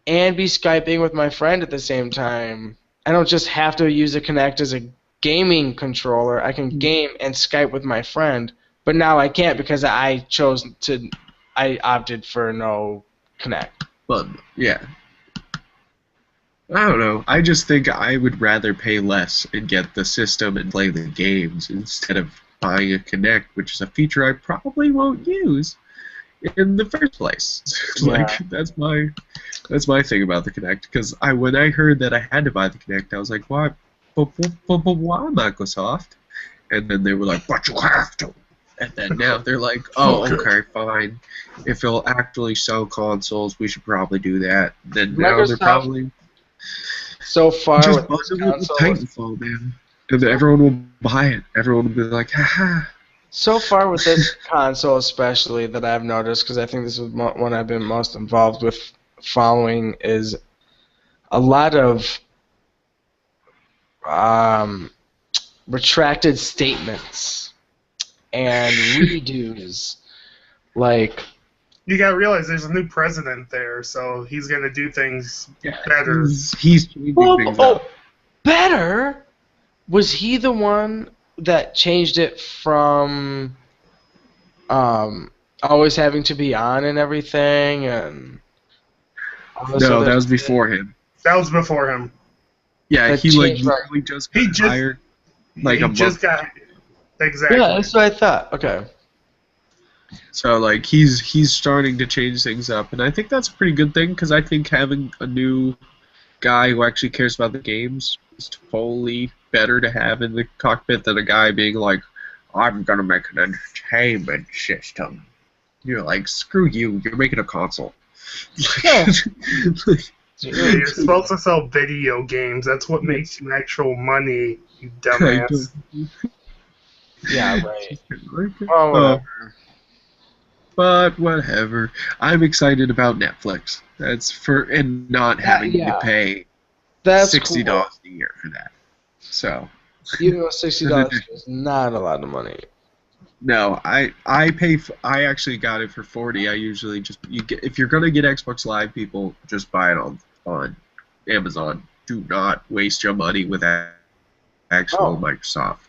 and be Skyping with my friend at the same time. I don't just have to use a Kinect as a gaming controller. I can game and Skype with my friend, but now I can't because I opted for no Kinect. Well, yeah, I don't know. I just think I would rather pay less and get the system and play the games instead of buying a Kinect, which is a feature I probably won't use in the first place. Like that's my thing about the Kinect. Because when I heard that I had to buy the Kinect, I was like, why? But why, Microsoft? And then they were like, but you have to. And then now they're like, oh, okay, fine. If it'll actually sell consoles, we should probably do that. Then now they're probably so far just with this bundle it with console. Titanfall, man. And then everyone will buy it. Everyone will be like, haha. So far with this console, especially that I've noticed, because I think this is one I've been most involved with following, is a lot of retracted statements and redos. Like, you gotta realize there's a new president there, so he's gonna do things better. He's changing things up. Better? Was he the one that changed it from always having to be on and everything? And no, that was before him. That was before him. Yeah, he literally just hired like a month. Just got exactly. Yeah, that's what I thought. Okay. So like he's starting to change things up, and I think that's a pretty good thing because I think having a new guy who actually cares about the games is totally better to have in the cockpit than a guy being like, I'm gonna make an entertainment system. You're like, screw you, you're making a console. Yeah. You're supposed to sell video games. That's what makes you actual money, you dumbass. Yeah, right. Oh, whatever. But whatever. I'm excited about Netflix. That's and not having to pay $60 a year for that. So even though $60 is not a lot of money. No, I actually got it for $40. I usually if you're gonna get Xbox Live, people just buy it on Amazon. Do not waste your money with actual Microsoft.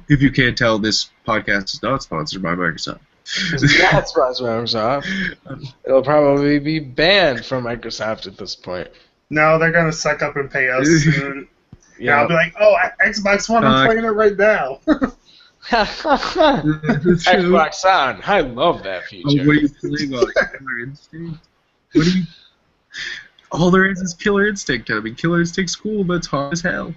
If you can't tell, this podcast is not sponsored by Microsoft. It's not sponsored by Microsoft. It'll probably be banned from Microsoft at this point. No, they're gonna suck up and pay us soon. Yeah, I'll be like, oh, Xbox One, I'm playing it right now. Xbox On, I love that feature. Oh, what are you playing on? Killer Instinct? What do you? All there is Killer Instinct. I mean, Killer Instinct's cool, but it's hard as hell.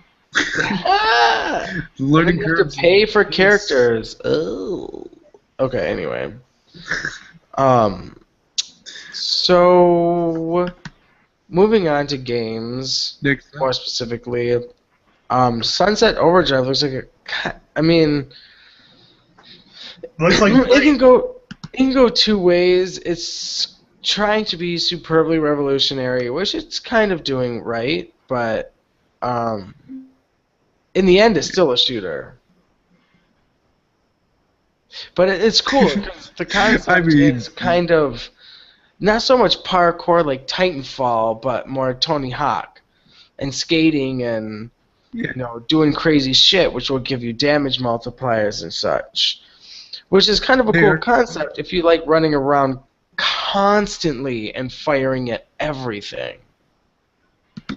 Learning curve. You have to pay for characters. Oh. Okay. Anyway. So moving on to games, more specifically, Sunset Overdrive looks like looks like it can go two ways. It's trying to be superbly revolutionary, which it's kind of doing right, but in the end, it's still a shooter. But it's cool because the concept is kind of not so much parkour like Titanfall, but more Tony Hawk and skating and doing crazy shit, which will give you damage multipliers and such. Which is kind of a cool concept if you like running around constantly and firing at everything.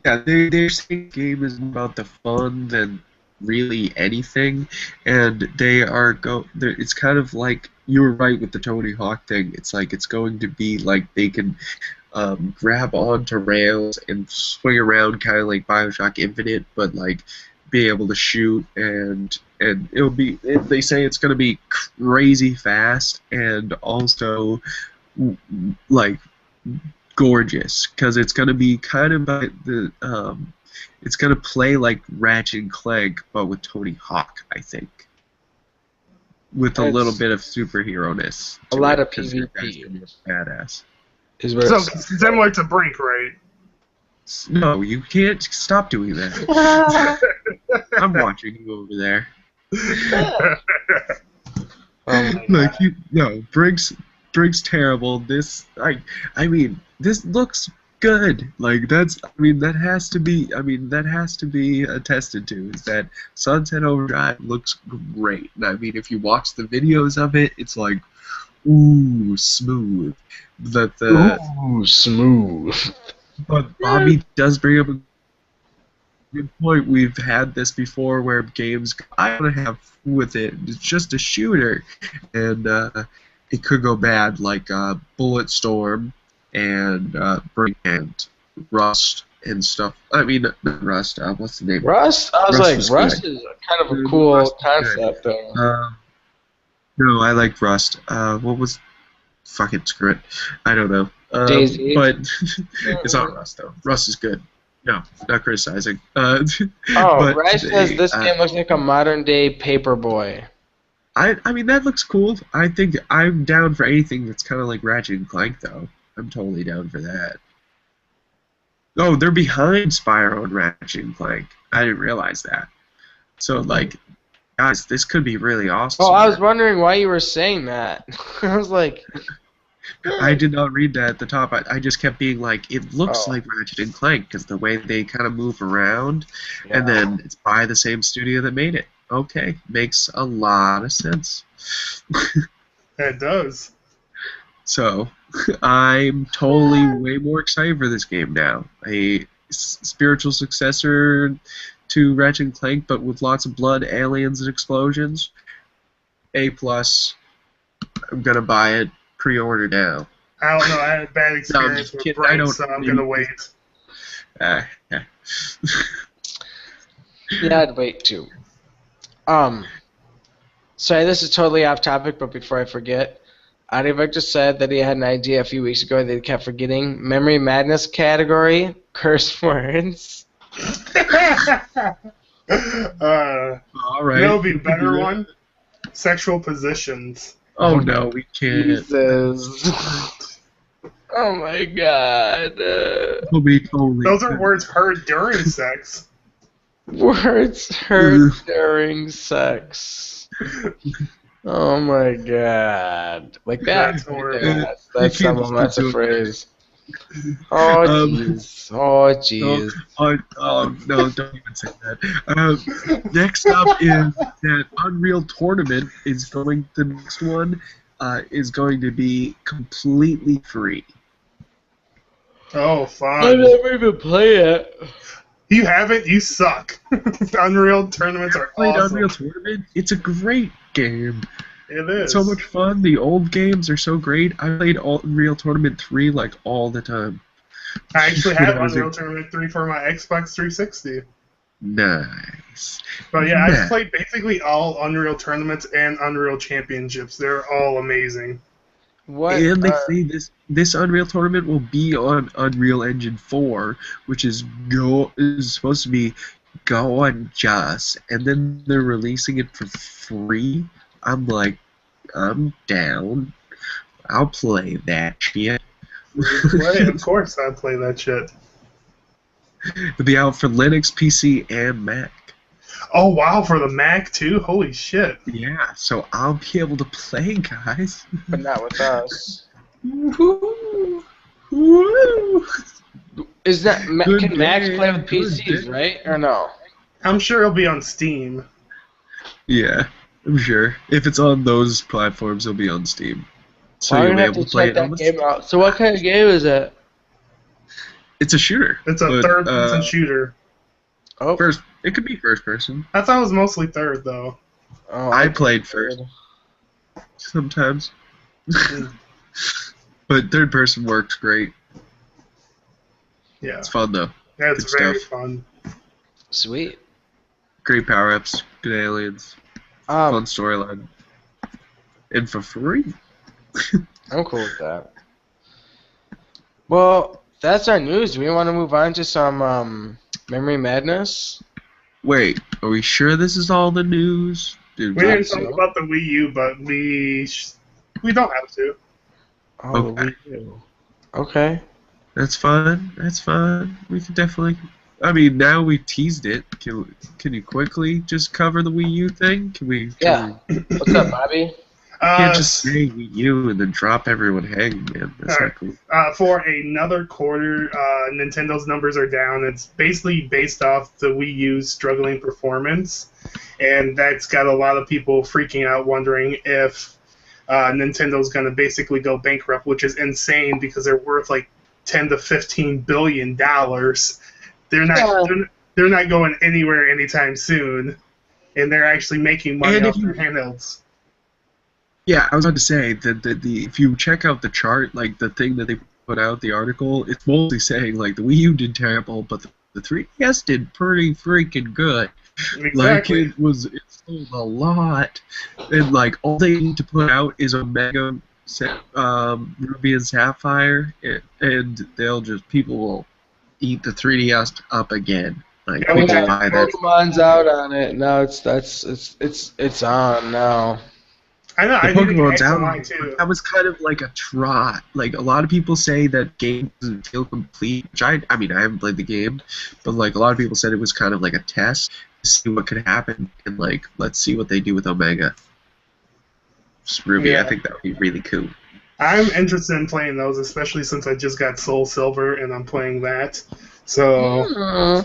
Yeah, they're saying the game is about the fun than really anything, and it's kind of like you were right with the Tony Hawk thing. It's like it's going to be like they can grab onto rails and swing around, kind of like BioShock Infinite, but like be able to shoot, and it'll be. They say it's going to be crazy fast and also like gorgeous because it's going to be kind of like it's going to play like Ratchet and Clank, but with Tony Hawk, I think. With a little bit of superhero-ness. A lot of PvP. Badass. So, similar to Brink, right? No, you can't stop doing that. I'm watching you over there. Brink's terrible. This looks good. Like that has to be attested to, is that Sunset Overdrive looks great. And I mean, if you watch the videos of it, it's like, ooh, smooth. Ooh, smooth. But Bobby does bring up a good point. We've had this before where games I want to have fun with it. It's just a shooter, and it could go bad, like Bulletstorm and and Rust and stuff. I mean, not Rust. What's the name? Rust? I was Rust like, was Rust good. is kind of a cool Rust was good. concept, though. No, I like Rust. What was fucking screw it? I don't know. Daisy. But it's not Rust though. Rust is good. No, not criticizing. Oh, but Rice says this game looks like a modern-day Paperboy. I mean that looks cool. I think I'm down for anything that's kind of like Ratchet and Clank though. I'm totally down for that. Oh, they're behind Spyro and Ratchet and Clank. I didn't realize that. So like, guys, this could be really awesome. Oh, I was wondering why you were saying that. I was like... I did not read that at the top. I just kept being like, it looks Oh. like Ratchet and Clank because the way they kind of move around, Yeah. and then it's by the same studio that made it. Okay, makes a lot of sense. It does. So, I'm totally way more excited for this game now. A spiritual successor to Ratchet and Clank, but with lots of blood, aliens, and explosions. A+. I'm gonna buy it. Pre-order now. I don't know. I had a bad experience just with kidding. Bright, so I'm gonna wait. Yeah. Yeah, I'd wait too. Sorry, this is totally off topic, but before I forget, Audivector said that he had an idea a few weeks ago that he kept forgetting. Memory Madness category, curse words. All All right. You know, would be a better one. Sexual positions. Oh no, we can't. Jesus. Oh my god. We'll be totally. Those are words heard during sex. Words heard during sex. Oh my god. Like that. That's horrible. That's You can't someone, that's a do it. phrase. Oh jeez. Oh jeez. No, don't even say that. Next up is that Unreal Tournament is going. The next one is going to be completely free. Oh, I fun. never even play it. You haven't? You suck. Unreal tournaments are Played awesome. Unreal Tournament. It's a great game. It is. So much fun. The old games are so great. I played Unreal Tournament 3 like all the time. I actually have Was it- Unreal Tournament 3 for my Xbox 360. Nice. But yeah, Yeah. I've played basically all Unreal Tournaments and Unreal Championships. They're all amazing. What? And they say this Unreal Tournament will be on Unreal Engine 4, which is supposed to be gorgeous, and then they're releasing it for free. I'm like, I'm down. I'll play that shit. Right, of course I'd play that shit. It'll be out for Linux, PC, and Mac. Oh wow, for the Mac too? Holy shit. Yeah, so I'll be able to play, guys. But not with us. Woo! Woo! Is that Good can Max day, play with good PCs, day. right? Or no? I'm sure it'll be on Steam. Yeah, I'm sure. If it's on those platforms, it'll be on Steam. So I'm you'll gonna be have able to to play check it on that the game out. So what kind of game is it? It's a shooter. It's a but, third-person shooter. Oh, First, it could be first person. I thought it was mostly third, though. oh I played first sometimes, but third person works great. Yeah, It's fun though. that's good very stuff. fun. Sweet. Great power ups, good aliens, fun storyline, and for free. I'm cool with that. Well, that's our news. Do we want to move on to some Memory Madness? Wait, are we sure this is all the news? Dude, We didn't so. talk about the Wii U, but we don't have to. Oh, Okay. we do. Okay. That's fine. That's fine. We can definitely. I mean, now we teased it. Can you quickly just cover the Wii U thing? Can we? Yeah. What's up, Bobby? You can't just say Wii U and then drop everyone hanging, man. That's not cool. For another quarter, Nintendo's numbers are down. It's basically based off the Wii U's struggling performance, and that's got a lot of people freaking out, wondering if Nintendo's going to basically go bankrupt, which is insane because they're worth like $10 to $15 billion. They're not Yeah. they're not going anywhere anytime soon, and they're actually making money And off their handhelds. Yeah, I was about to say that the if you check out the chart, like the thing that they put out, the article, it's mostly saying like the Wii U did terrible, but the 3DS did pretty freaking good. Exactly. Like it sold a lot, and like all they need to put out is Omega, Ruby and Sapphire, and people will eat the 3DS up again. Like Yeah, people yeah. buy that. Pokemon's out on it now. It's on now. I know. The I need to get Pokemon's X out. and Y too. That was kind of like a trot. Like a lot of people say that game doesn't feel complete. Which I mean, I haven't played the game, but like a lot of people said it was kind of like a test to see what could happen, and like let's see what they do with Omega. Just Ruby, Yeah. I think that would be really cool. I'm interested in playing those, especially since I just got Soul Silver and I'm playing that. So,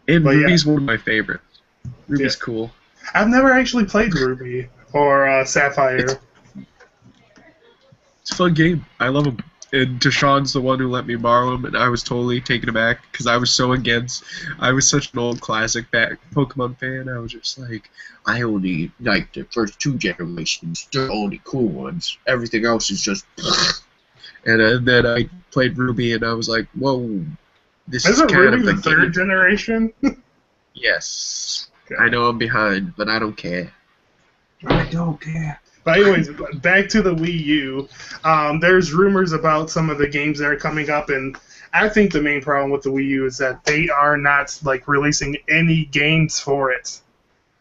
And But yeah. Ruby's one of my favorites. Ruby's Yeah. cool. I've never actually played Ruby or Sapphire. It's a fun game. I love them. And Tashawn's the one who let me borrow them, and I was totally taken aback because I was so against. I was such an old classic Pokemon fan. I was just like, I only like the first 2 generations. They're the only cool ones. Everything else is just. And then I played Ruby, and I was like, whoa, this is Isn't kind Ruby of the a third game. generation? Yes. Okay. I know I'm behind, but I don't care. I don't care. But anyways, back to the Wii U. There's rumors about some of the games that are coming up, and I think the main problem with the Wii U is that they are not like releasing any games for it.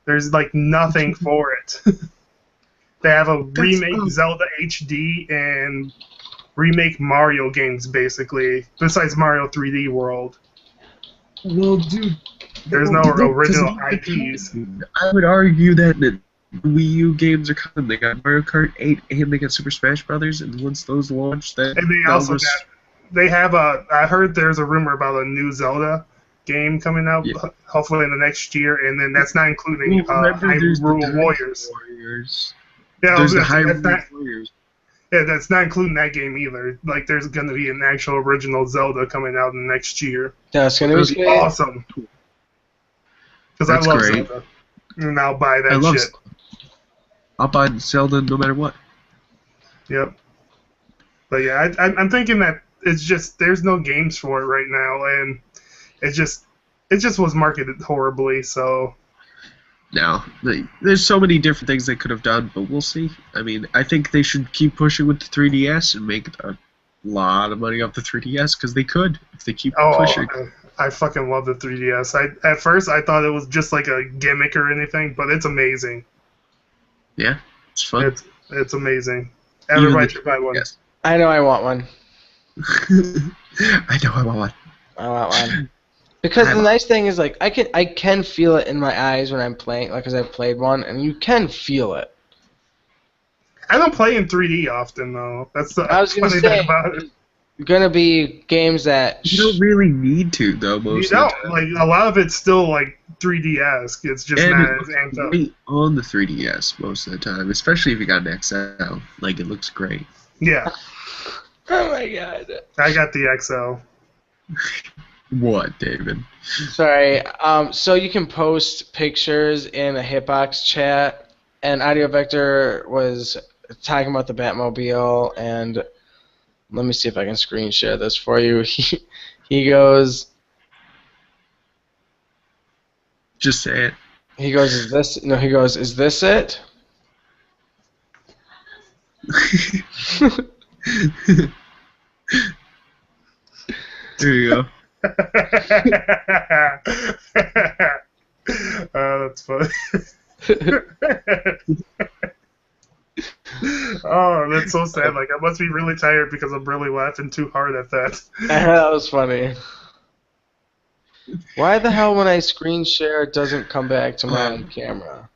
There's like nothing for it. They have a remake Zelda HD and remake Mario games basically, besides Mario 3D World. Well, dude, There's no original IPs. I would argue that the Wii U games are coming. They got Mario Kart 8 and they got Super Smash Brothers, and once those launch, then And they also I heard there's a rumor about a new Zelda game coming out, hopefully in the next year, and then that's not including Hyrule Warriors. Yeah, There's the Hyrule Hyrule Warriors. Yeah, that's not including that game either. Like, there's going to be an actual original Zelda coming out in the next year. That's gonna be great. Awesome. Because I That's love great. Zelda, and I'll buy that I love shit. I'll buy Zelda no matter what. Yep. But yeah, I'm thinking that it's just there's no games for it right now, and it just was marketed horribly. So Now, there's so many different things they could have done, but we'll see. I mean, I think they should keep pushing with the 3DS and make a lot of money off the 3DS because they could if they keep pushing. I fucking love the 3DS. At first I thought it was just like a gimmick or anything, but it's amazing. Yeah, it's fun. It's amazing. Everybody should buy one. Yes. I know I want one. I know I want one. I want one. Because the nice thing is, like, I can feel it in my eyes when I'm playing, like, because I've played one, and you can feel it. I don't play in 3D often, though. That's the I was gonna funny say, thing about it. Gonna be games that You don't really need to, though, most You of don't. the time. Like, a lot of it's still, like, 3D-esque. It's just And not it as looks amped up. great on the 3DS most of the time, especially if you got an XL. Like, it looks great. Yeah, Oh my god. I got the XL. What, David? Sorry. So you can post pictures in a Hitbox chat, and Audio Vector was talking about the Batmobile, and let me see if I can screen share this for you. He goes. Just say it. He goes, is this? No, he goes, is this it? There you go. That's funny. Oh, that's so sad. Like, I must be really tired because I'm really laughing too hard at that. That was funny. Why the hell when I screen share it doesn't come back to my own camera?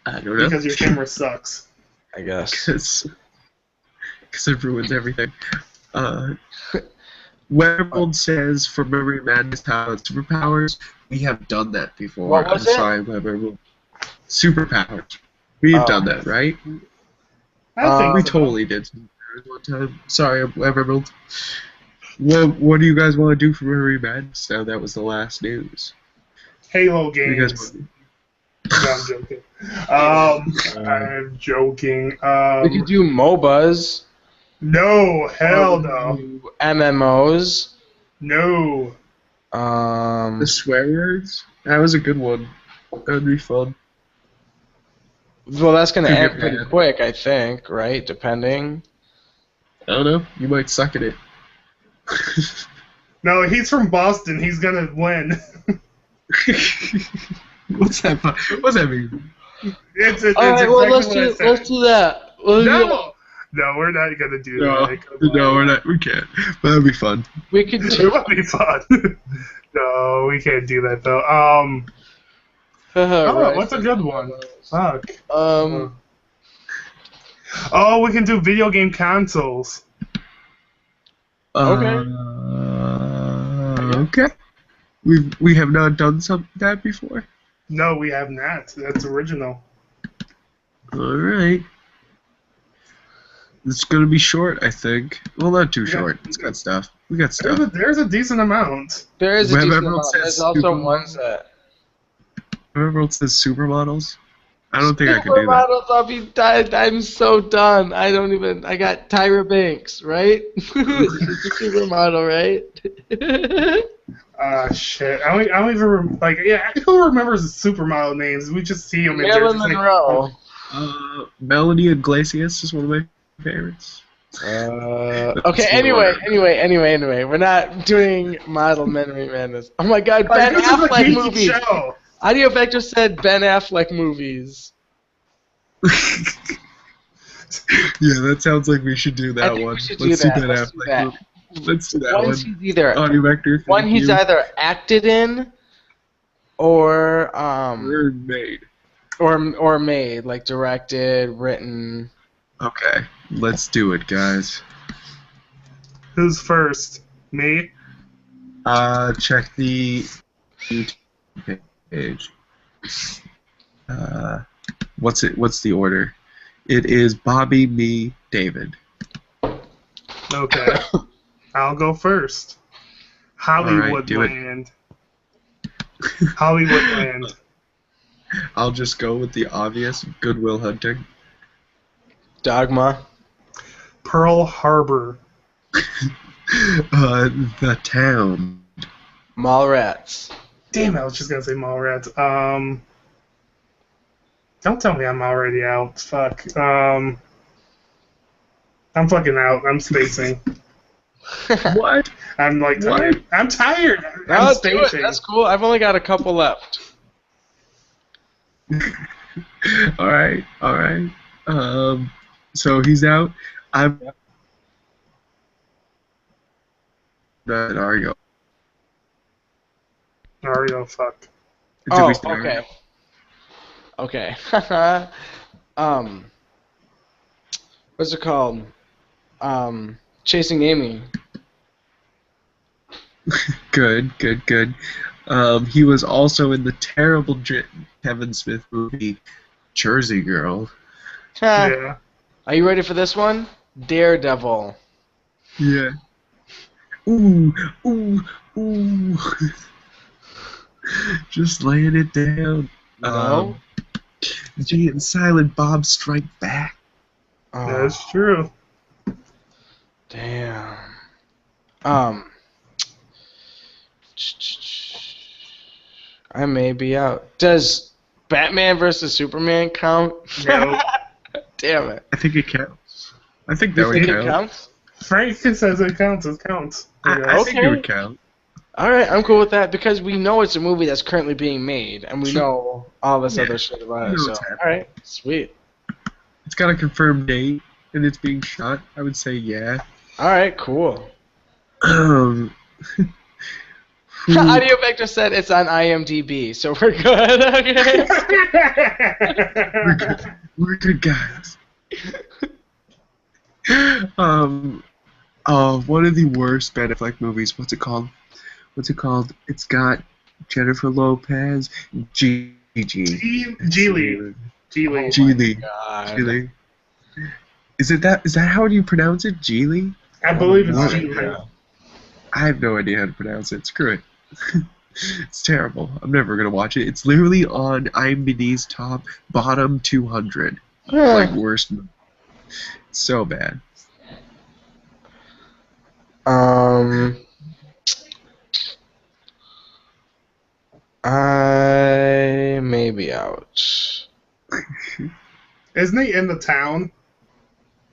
I don't know. Because your camera sucks. I guess. Because it ruins everything. Werewolf says for Memory Madness how it's superpowers. We have done that before. What was I'm it? sorry, Werewolf. Superpowers. We've done that, right? I think We so. totally did one time. Sorry, Emerald. What do you guys want to do for Murray Madness? Now that was the last news. Halo What do you guys games. want No, I'm joking. I'm joking. We could do MOBAs. No, hell no. MMOs. No. The swear words? That was a good one. That would be fun. Well, that's gonna Could end get pretty bad. quick, I think, right? Depending. I don't know. You might suck at it. No, he's from Boston. He's gonna win. What's that? What's that mean? It's All right, well, exactly what I said. let's do that. No, we're not gonna do that. Come No, on. we're not. We can't. But that'd be fun. We could It do. would be fun. No, we can't do that though. Right. What's a good one? Fuck. Oh, we can do video game consoles. Okay. Okay. We have not done that before. No, we have not. That's original. All right. It's gonna be short, I think. Well, not too short. It's got stuff. We got stuff. There's a decent amount. there is a Whoever decent everyone amount. says There's also supermodels. ones that. Whoever else says supermodels, I don't think I could do that. Supermodels, I'll be dead. I'm so done. I don't even. I got Tyra Banks, right? She's a supermodel, right? Shit. I don't even who remembers the supermodel names? We just see them. Marilyn Monroe. Melanie Iglesias is one of my favorites. Okay. Anyway, we're not doing model memory madness. Oh my God, Ben This is a Affleck geeky movies. show. Audio Vector said Ben Affleck movies. Yeah, that sounds like we should do I that think one. we should Let's do do that. that. Let's do that. Let's do that One one. he's either Audio Vector. one thank he's you. either acted in, or We're made. or made, like directed, written. Okay, let's do it, guys. Who's first? Me? Check the YouTube page. What's the order? It is Bobby, me, David. Okay. I'll go first. Hollywoodland. Hollywoodland. I'll just go with the obvious Goodwill Hunting. Dogma. Pearl Harbor. The town. Mallrats. Damn, I was just gonna say Mallrats. Don't tell me I'm already out. Fuck. I'm fucking out. I'm spacing. What? I'm like What? tired. I'm tired. No, I'm let's do it. spacing. That's cool. I've only got a couple left. All right. So he's out. I'm. Ario. Mario, fuck. Did we start? Okay. Okay. What's it called? Chasing Amy. Good. He was also in the terrible Kevin Smith movie Jersey Girl. Yeah. Are you ready for this one? Daredevil. Yeah. Ooh. Just laying it down. No? Jay and Silent Bob Strike Back. Oh, That's true. damn. I may be out. Does Batman versus Superman count? No. Damn it. I think it counts. I think that You would think count. it counts? Frank says it counts. It counts. I think it Okay. would count. Alright, I'm cool with that because we know it's a movie that's currently being made and we Sure. know all this Yeah. other shit about We it. know So, what's happening. alright, sweet. It's got a confirmed date and it's being shot. I would say yeah. Alright, cool. Who- Audio Vector said it's on IMDb, so we're good, okay? We're good guys. One of the worst Ben Affleck movies. What's it called? It's got Jennifer Lopez, Gigi. Geely. Geely. God. Geely. Is that how you pronounce it? Geely? I believe it's No Geely. idea. I have no idea how to pronounce it. Screw it. It's terrible. I'm never gonna watch it. It's literally on IMDb's bottom 200. Like worst. It's so bad. I may be out. Isn't he in the town?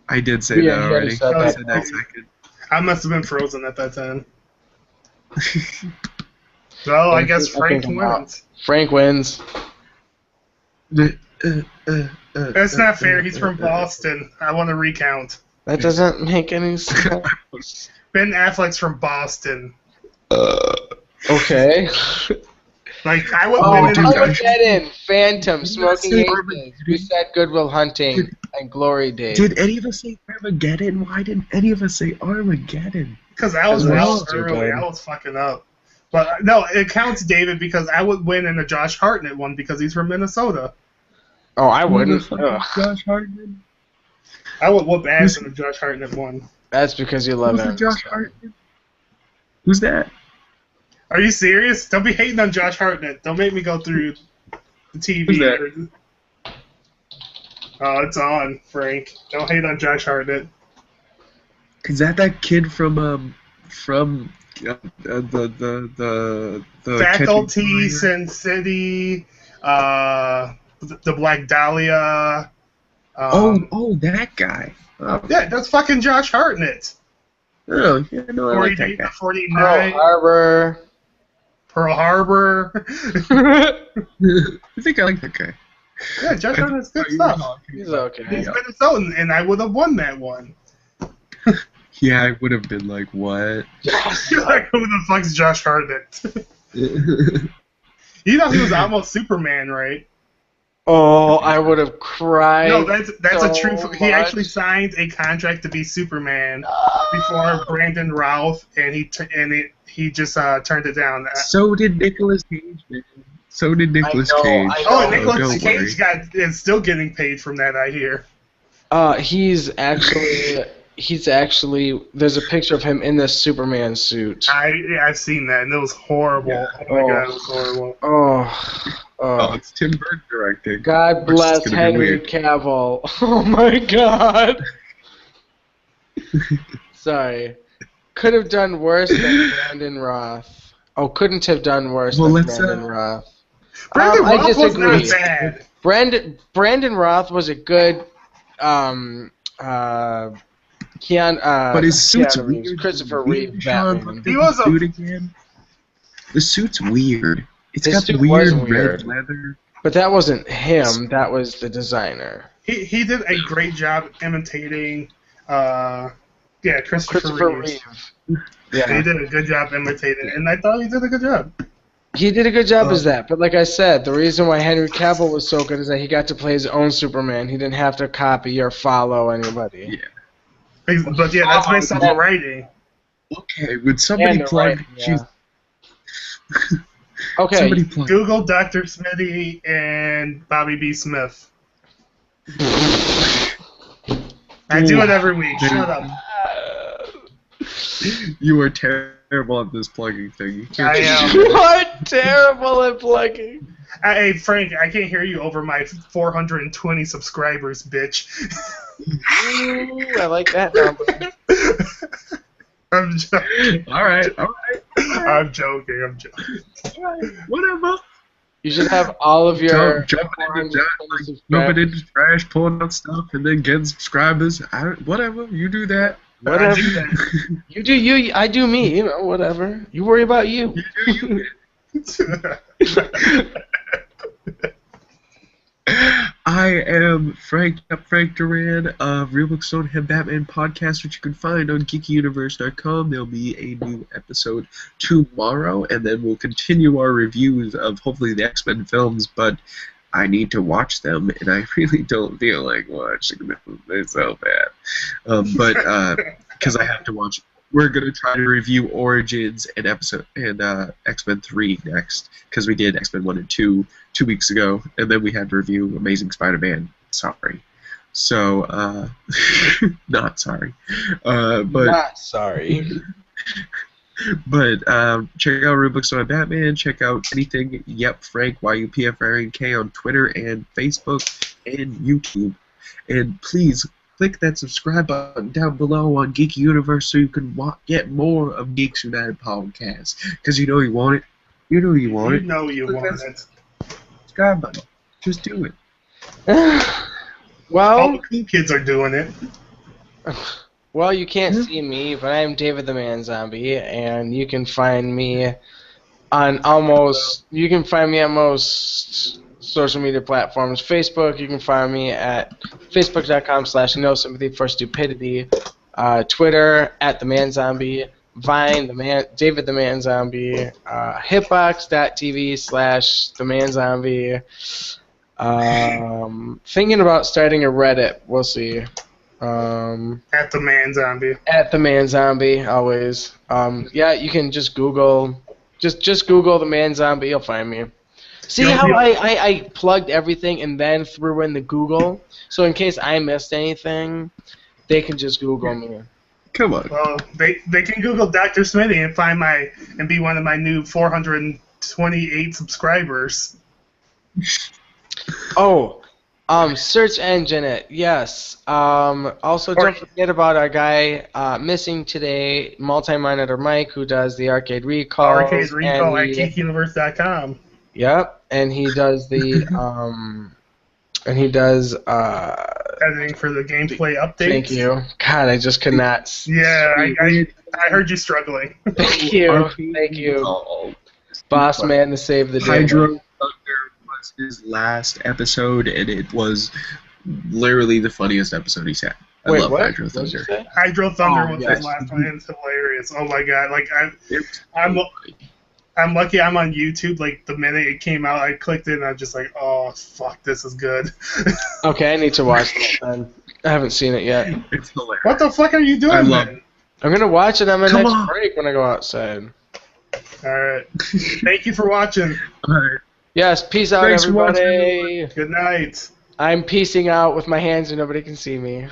I did say Yeah, that he already already. said I that. said that second. I must have been frozen at that time. Well, I guess Frank wins. Frank wins. That's not fair. He's from Boston. I want to recount. That doesn't make any sense. Ben Affleck's from Boston. Okay. Like, I would Oh, win in Armageddon, Phantom, Smoking say Aces, Armageddon? We Said Goodwill Hunting, and Glory Days. Did any of us say Armageddon? Why didn't any of us say Armageddon? Because I was That's out stupid. early. I was fucking up. But no, it counts, David, because I would win in a Josh Hartnett one because he's from Minnesota. Oh, I Who the wouldn't. fuck Ugh. is Josh Hartman? I would whoop ass in a Josh Hartnett one. That's because you love Who's the him. Josh Hartman? Who's that? Are you serious? Don't be hating on Josh Hartnett. Don't make me go through the TV. Who's that? Oh, it's on, Frank. Don't hate on Josh Hartnett. Is that kid from the Faculty, Sin City, the Black Dahlia. That guy. Yeah, that's fucking Josh Hartnett. Oh, yeah, no, I like that 48 guy. to 49. Pearl Harbor. Pearl Harbor. I think I like that guy. Yeah, Josh Hartnett's good stuff. He's okay. He's Minnesotan, and I would have won that one. Yeah, I would have been like, what? You're like, who the fuck's Josh Hartnett? You know he was almost Superman, right? Oh, I would have cried. No, that's so a true. He much. actually signed a contract to be Superman before Brandon Routh, and he just turned it down. So did Nicolas Cage, man. So did Nicolas Cage. I Oh, know. Nicolas don't worry. Cage is still getting paid from that, I hear. He's actually. There's a picture of him in the Superman suit. I've seen that, and it was horrible. Yeah. Oh my god, it was horrible. Oh, it's Tim Burton directing. God Which is bless gonna be Henry weird. Cavill. Oh my God. Sorry. Could have done worse than Brandon Roth. Oh, couldn't have done worse than Brandon Roth. Brandon I Routh was disagree. not bad. Brandon Roth was a good But his suit's Keanu Reeves, weird. Christopher Weird, Reeve Sean, Batman. He was a- suit again. The suit's weird. It's His got suit weird was weird. red leather. But that wasn't him. That was the designer. He did a great job imitating, Christopher Reeves. Reeve. He Yeah. did a good job imitating, and I thought he did a good job. He did a good job as that, but like I said, the reason why Henry Cavill was so good is that he got to play his own Superman. He didn't have to copy or follow anybody. Yeah. But yeah, that's based on the writing. Okay, would somebody And the plug? writing, yeah. Okay. Somebody plug. Google Dr. Smitty and Bobby B. Smith. I do it every week. Shut up. You are terrible at this plugging thing. You can't I just am. do You that. are terrible at plugging. Hey, Frank, I can't hear you over my 420 subscribers, bitch. Ooh, I like that number. I'm joking. All right. I'm joking. Whatever. You should have all of your Jumping 420 into jumping subscribers. into trash, pulling out stuff, and then getting subscribers. Whatever. You do that. Whatever. I do that. You do you, I do me, you know, whatever. You worry about you. You do you. I am Frank Duran of Real Books Don't Have Batman podcast, which you can find on geekyuniverse.com. There'll be a new episode tomorrow, and then we'll continue our reviews of hopefully the X-Men films, but I need to watch them, and I really don't feel like watching them. They're so bad. Because I have to watch. We're going to try to review Origins and X-Men 3 next, because we did X-Men 1 and 2 2 weeks ago, and then we had to review Amazing Spider-Man. Sorry. So, not sorry. But Not sorry. But check out Rulebooks on Batman. Check out anything Yep Frank YUPFRNK on Twitter and Facebook and YouTube. And please click that subscribe button down below on Geek Universe so you can get more of Geeks United podcast. Because you know you want it. You know you want it. You know you Click want that it. subscribe button. Just do it. Well, All the cool kids are doing it. well, you can't see me, but I'm David the Man Zombie, and you can find me on most social media platforms. Facebook, you can find me at facebook.com/NoSympathyForStupidity. Twitter at the Man Zombie. Vine, David the Man Zombie. Hitbox.tv/the Man Zombie. Thinking about starting a Reddit. We'll see. At the Man Zombie. At the Man Zombie, always. Yeah, you can just Google, just Google the Man Zombie. You'll find me. See how I plugged everything and then threw in the Google, so in case I missed anything, they can just Google me. Come on. Well, they can Google Dr. Smithy and be one of my new 428 subscribers. Oh, search engine it, yes. Also, don't forget about our guy missing today, multi-monitor Mike, who does the Arcade Recall. Arcade Recall at GeekUniverse.com. Yep, and he does the Editing for the gameplay updates. Thank you. God, I just could not. Yeah, I heard you struggling. Thank you. Thank you. Boss man to save the day. Hydro Thunder was his last episode, and it was literally the funniest episode he's had. I love what? Hydro Thunder. Hydro Thunder was yes. his last one, and it's hilarious. Oh my god! Like I'm lucky I'm on YouTube. Like the minute it came out, I clicked it and I'm just like, oh fuck, this is good. Okay, I need to watch that then. I haven't seen it yet. It's hilarious. What the fuck are you doing? I love then? it. I'm gonna watch it on my Come next on. break when I go outside. All right. Thank you for watching. All right. Yes, peace out, Thanks for everybody. Good night. I'm peacing out with my hands and nobody can see me.